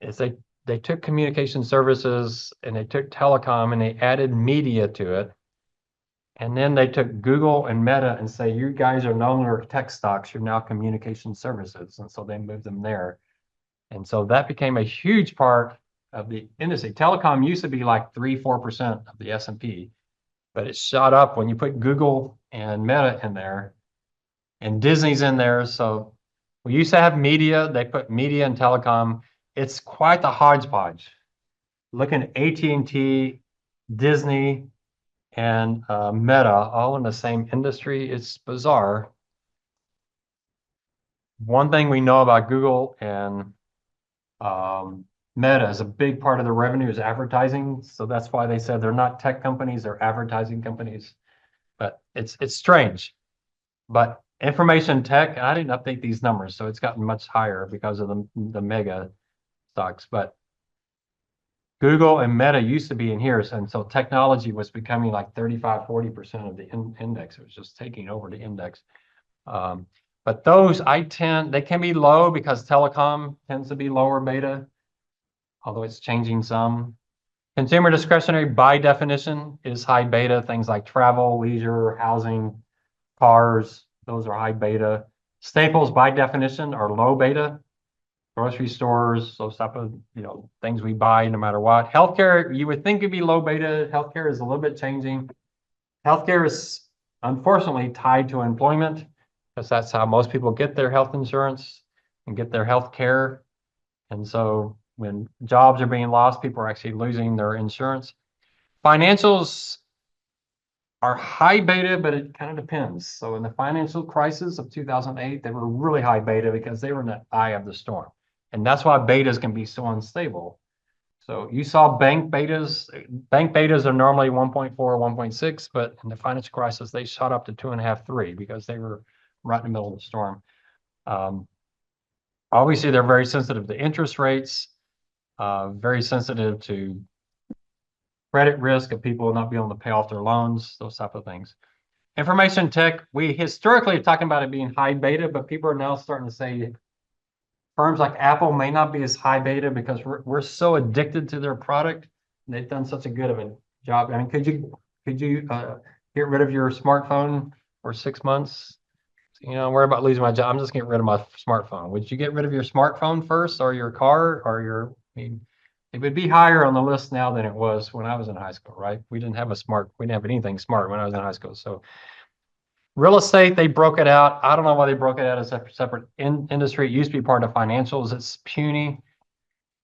is they took communication services and they took telecom and they added media to it. And then they took Google and Meta and say, you guys are no longer tech stocks, you're now communication services. And so they moved them there. And so that became a huge part of the industry. Telecom used to be like 3-4% of the S&P, but it shot up when you put Google and Meta in there and Disney's in there. So we used to have media, they put media and telecom. It's quite the hodgepodge. Looking at AT&T, Disney, and Meta all in the same industry. It's bizarre. One thing we know about Google and Meta is a big part of the revenue is advertising. So that's why they said they're not tech companies, they're advertising companies. But it's strange. But information tech, I didn't update these numbers, so it's gotten much higher because of the mega stocks. But Google and Meta used to be in here, and so technology was becoming like 35-40% of the index. It was just taking over the index. But those they can be low because telecom tends to be lower beta, although it's changing some. Consumer discretionary by definition is high beta. Things like travel, leisure, housing, cars, those are high beta. Staples by definition are low beta. Grocery stores, those type of things we buy no matter what. Healthcare, you would think it'd be low beta. Healthcare is a little bit changing. Healthcare is unfortunately tied to employment because that's how most people get their health insurance and get their health care. And so when jobs are being lost, people are actually losing their insurance. Financials are high beta, but it kind of depends. So in the financial crisis of 2008, they were really high beta because they were in the eye of the storm. And that's why betas can be so unstable. So you saw bank betas. Bank betas are normally 1.4 or 1.6, but in the financial crisis, they shot up to 2.5, 3 because they were right in the middle of the storm. Obviously, they're very sensitive to interest rates, very sensitive to credit risk of people not being able to pay off their loans, those type of things. Information tech, we historically are talking about it being high beta, but people are now starting to say firms like Apple may not be as high beta because we're so addicted to their product. They've done such a good of a job. I mean, could you get rid of your smartphone for 6 months? worry about losing my job. I'm just getting rid of my smartphone. Would you get rid of your smartphone first or your car or I mean, it would be higher on the list now than it was when I was in high school, right? We didn't have anything smart when I was in high school. So real estate, they broke it out. I don't know why they broke it out as a separate industry. It used to be part of financials. It's puny.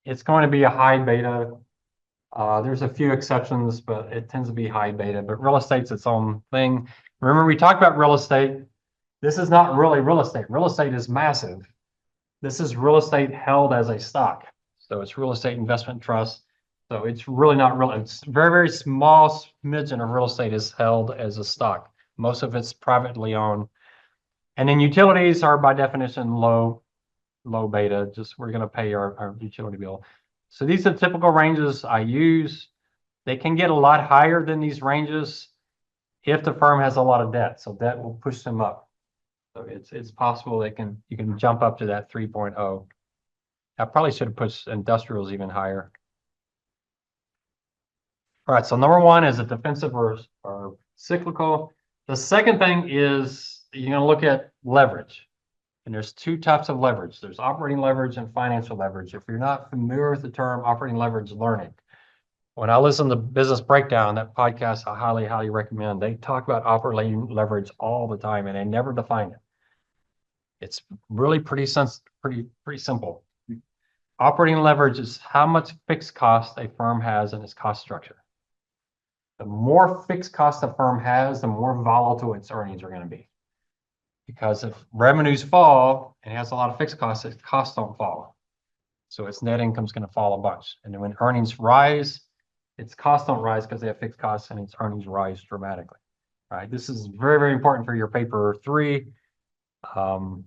It's going to be a high beta. There's a few exceptions, but it tends to be high beta. But real estate's its own thing. Remember, we talked about real estate. This is not really real estate. Real estate is massive. This is real estate held as a stock. So it's real estate investment trust. So it's really not real. It's very, very small smidgen of real estate is held as a stock. Most of it's privately owned. And then utilities are by definition low beta. Just we're going to pay our utility bill. So these are typical ranges I use. They can get a lot higher than these ranges if the firm has a lot of debt. So debt will push them up. So it's possible you can jump up to that 3.0. I probably should have pushed industrials even higher. All right, so number one is it defensive or cyclical? The second thing is you're going to look at leverage. And there's two types of leverage. There's operating leverage and financial leverage. If you're not familiar with the term operating leverage, learn it. When I listen to Business Breakdown, that podcast I highly, highly recommend. They talk about operating leverage all the time and they never define it. It's really pretty simple. Operating leverage is how much fixed cost a firm has in its cost structure. The more fixed cost a firm has, the more volatile its earnings are going to be. Because if revenues fall and it has a lot of fixed costs, its costs don't fall. So its net income is going to fall a bunch. And then when earnings rise, its costs don't rise because they have fixed costs and its earnings rise dramatically. Right? This is very, very important for your paper 3. I'm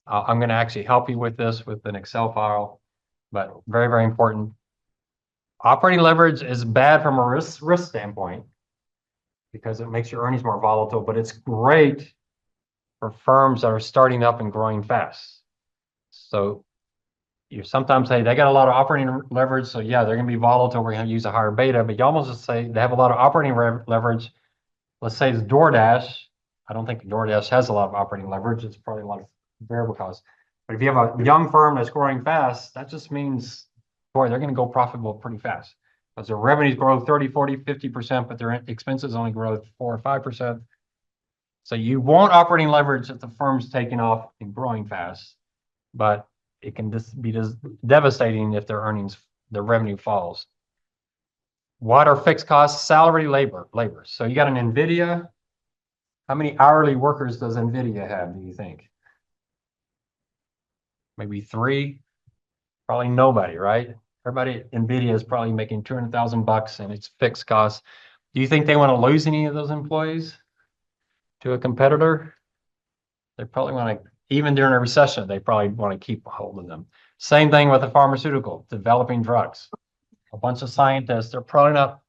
going to actually help you with this with an Excel file, but very, very important. Operating leverage is bad from a risk standpoint because it makes your earnings more volatile, but it's great for firms that are starting up and growing fast. So you sometimes say they got a lot of operating leverage, so yeah, they're going to be volatile. We're going to use a higher beta, but you almost just say they have a lot of operating leverage. Let's say it's DoorDash. I don't think DoorDash has a lot of operating leverage. It's probably a lot of variable costs. But if you have a young firm that's growing fast, that just means, boy, they're going to go profitable pretty fast. Because their revenues grow 30, 40, 50%, but their expenses only grow 4 or 5%. So you want operating leverage if the firm's taking off and growing fast, but it can just be devastating if their revenue falls. What are fixed costs? Salary, labor. So you got an NVIDIA. How many hourly workers does NVIDIA have, do you think? Maybe 3? Probably nobody, right? Everybody at NVIDIA is probably making $200,000 and it's fixed costs. Do you think they want to lose any of those employees to a competitor? They probably want to, even during a recession, they probably want to keep hold of them. Same thing with the pharmaceutical, developing drugs. A bunch of scientists, they're probably not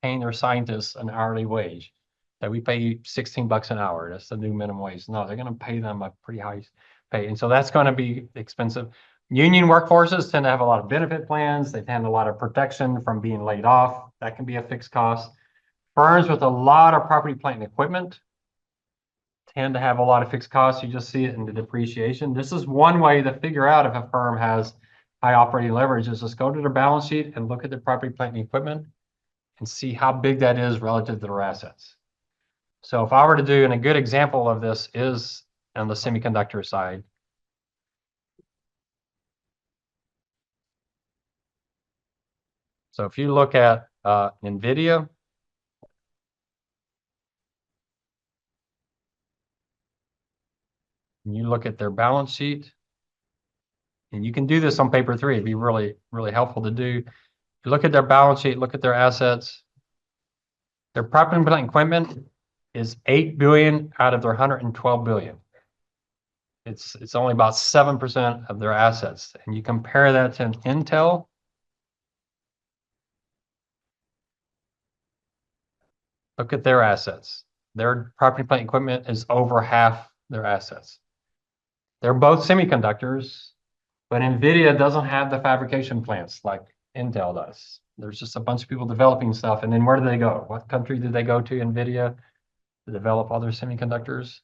paying their scientists an hourly wage. That we pay $16 an hour. That's the new minimum wage. No, they're going to pay them a pretty high pay. And so that's going to be expensive. Union workforces tend to have a lot of benefit plans. They tend a lot of protection from being laid off. That can be a fixed cost. Firms with a lot of property, plant, and equipment tend to have a lot of fixed costs. You just see it in the depreciation. This is one way to figure out if a firm has high operating leverage is just go to their balance sheet and look at their property, plant, and equipment and see how big that is relative to their assets. So if I were to do, and a good example of this is on the semiconductor side. So if you look at NVIDIA, and you look at their balance sheet, and you can do this on paper 3, it'd be really, really helpful to do. You look at their balance sheet, look at their assets. Their property, plant, and equipment is $8 billion out of their $112 billion. It's only about 7% of their assets. And you compare that to an Intel. Look at their assets. Their property, plant, and equipment is over half their assets. They're both semiconductors, but NVIDIA doesn't have the fabrication plants like Intel does. There's just a bunch of people developing stuff. And then where do they go? What country do they go to, NVIDIA, to develop other semiconductors?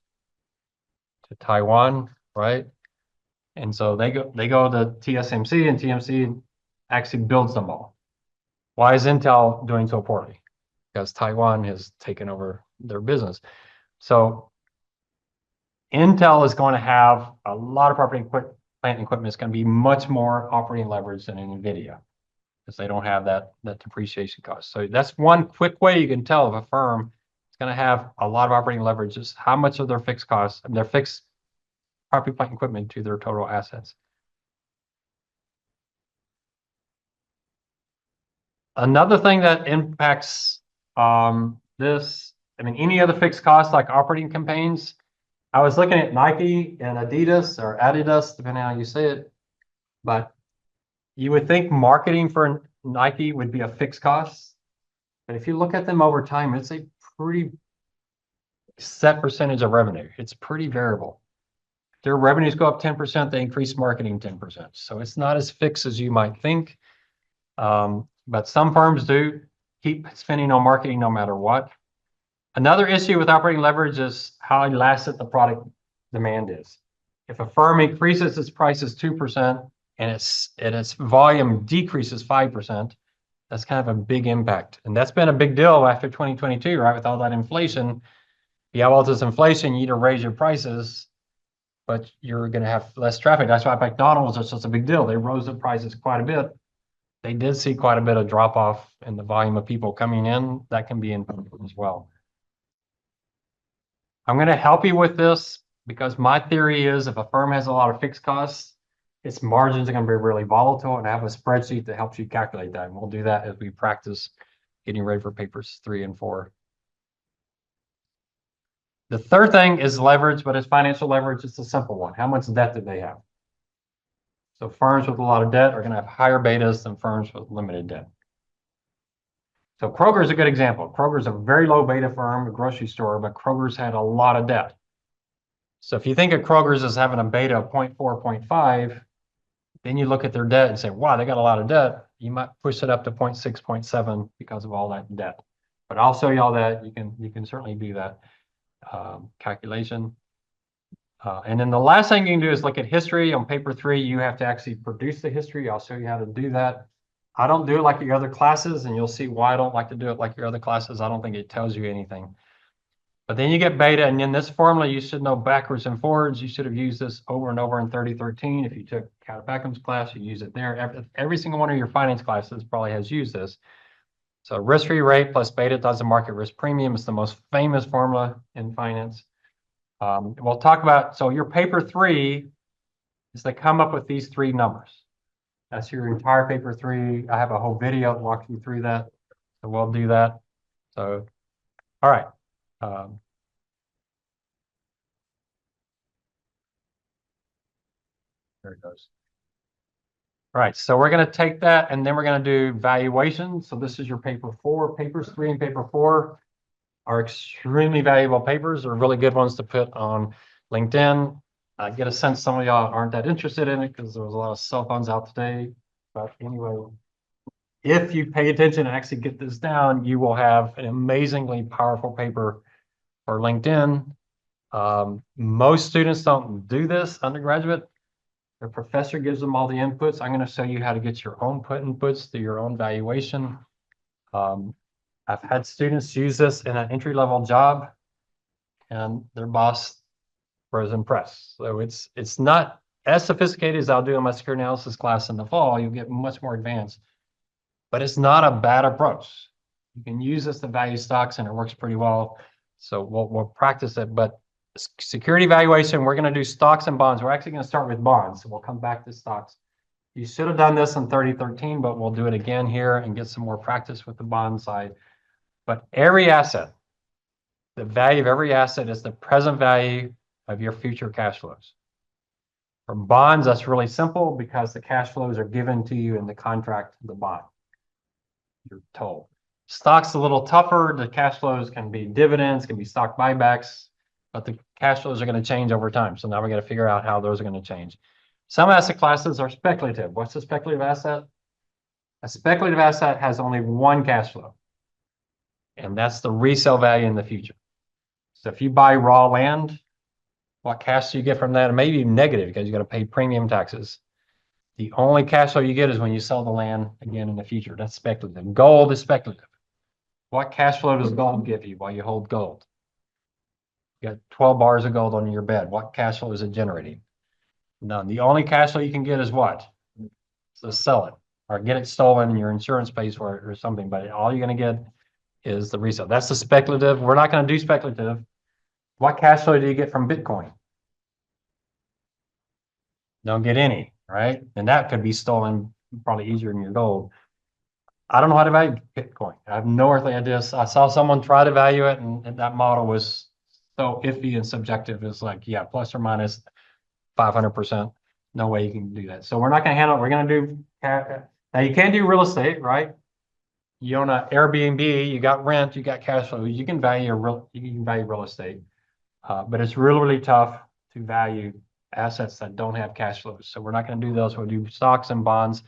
to Taiwan, right? And so they go to TSMC, and TMC actually builds them all. Why is Intel doing so poorly? Because Taiwan has taken over their business. So Intel is going to have a lot of plant and equipment. It's going to be much more operating leverage than NVIDIA because they don't have that depreciation cost. So that's one quick way you can tell if a firm is going to have a lot of operating leverage is how much of their fixed costs and their fixed property, plant, and equipment to their total assets. Another thing that impacts this, I mean, any other fixed costs like operating campaigns. I was looking at Nike and Adidas or Adidas, depending on how you say it, but you would think marketing for Nike would be a fixed cost. But if you look at them over time, it's a pretty set percentage of revenue. It's pretty variable. Their revenues go up 10%, they increase marketing 10%. So it's not as fixed as you might think. But some firms do keep spending on marketing no matter what. Another issue with operating leverage is how elastic the product demand is. If a firm increases its prices 2% and its volume decreases 5%, that's kind of a big impact. And that's been a big deal after 2022, right? With all that inflation. If you have all this inflation, you need to raise your prices, but you're going to have less traffic. That's why McDonald's is such a big deal. They rose the prices quite a bit. They did see quite a bit of drop off in the volume of people coming in. That can be important as well. I'm going to help you with this because my theory is if a firm has a lot of fixed costs, its margins are going to be really volatile, and I have a spreadsheet that helps you calculate that. And we'll do that as we practice getting ready for papers 3 and 4. The third thing is leverage, but it's financial leverage. It's a simple one. How much debt do they have? So firms with a lot of debt are going to have higher betas than firms with limited debt. So Kroger is a good example. Kroger's a very low beta firm, a grocery store, but Kroger's had a lot of debt. So if you think of Kroger's as having a beta of 0.4, 0.5, then you look at their debt and say, wow, they got a lot of debt. You might push it up to 0.6, 0.7 because of all that debt. But I'll show you all that. You can certainly do that calculation. And then the last thing you can do is look at history. On paper 3, you have to actually produce the history. I'll show you how to do that. I don't do it like your other classes, and you'll see why I don't like to do it like your other classes. I don't think it tells you anything. But then you get beta, and in this formula, you should know backwards and forwards. You should have used this over and over in 3013. If you took Cat Beckham's class, you use it there. Every single one of your finance classes probably has used this. So risk-free rate plus beta times the market risk premium is the most famous formula in finance. We'll talk about, so your paper 3 is to come up with these 3 numbers. That's your entire paper 3. I have a whole video walking through that. So we'll do that. So, all right. There it goes. All right. So we're going to take that and then we're going to do valuation. So this is your paper 4. Papers 3 and paper 4 are extremely valuable papers. They're really good ones to put on LinkedIn. I get a sense some of y'all aren't that interested in it because there was a lot of cell phones out today. But anyway, if you pay attention and actually get this down, you will have an amazingly powerful paper for LinkedIn. Most students don't do this undergraduate. Their professor gives them all the inputs. I'm going to show you how to get your own inputs to your own valuation. I've had students use this in an entry-level job, and their boss was impressed. So it's not as sophisticated as I'll do in my security analysis class in the fall. You'll get much more advanced, but it's not a bad approach. You can use this to value stocks, and it works pretty well. So we'll practice it. But security valuation, we're going to do stocks and bonds. We're actually going to start with bonds. So we'll come back to stocks. You should have done this in 3013, but we'll do it again here and get some more practice with the bond side. But every asset, the value of every asset is the present value of your future cash flows. For bonds, that's really simple because the cash flows are given to you in the contract of the bond. You're told. Stocks a little tougher. The cash flows can be dividends, can be stock buybacks, but the cash flows are going to change over time. So now we got to figure out how those are going to change. Some asset classes are speculative. What's a speculative asset? A speculative asset has only one cash flow, and that's the resale value in the future. So if you buy raw land, What cash do you get from that? And maybe even negative because you got to pay premium taxes. The only cash flow you get is when you sell the land again in the future. That's speculative. Gold is speculative. What cash flow does gold give you while you hold gold? You got 12 bars of gold on your bed. What cash flow is it generating? None. The only cash flow you can get is what? So sell it or get it stolen and your insurance pays for it or something. But all you're going to get is the resale. That's the speculative. We're not going to do speculative. What cash flow do you get from Bitcoin? Don't get any, right? And that could be stolen probably easier than your gold. I don't know how to value Bitcoin. I have no earthly idea. I saw someone try to value it, and that model was so iffy and subjective. It's like, yeah, plus or minus 500%. No way you can do that. So we're not going to handle it. We're going to do now. You can do real estate, right? You own an Airbnb, you got rent, you got cash flow. You can value real estate, but it's really, really tough to value assets that don't have cash flows. So we're not going to do those. We'll do stocks and bonds.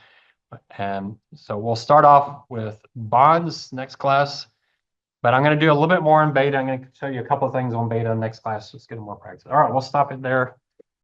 And so we'll start off with bonds next class, but I'm going to do a little bit more on beta. I'm going to show you a couple of things on beta next class. Just get more practice. All right, we'll stop it there.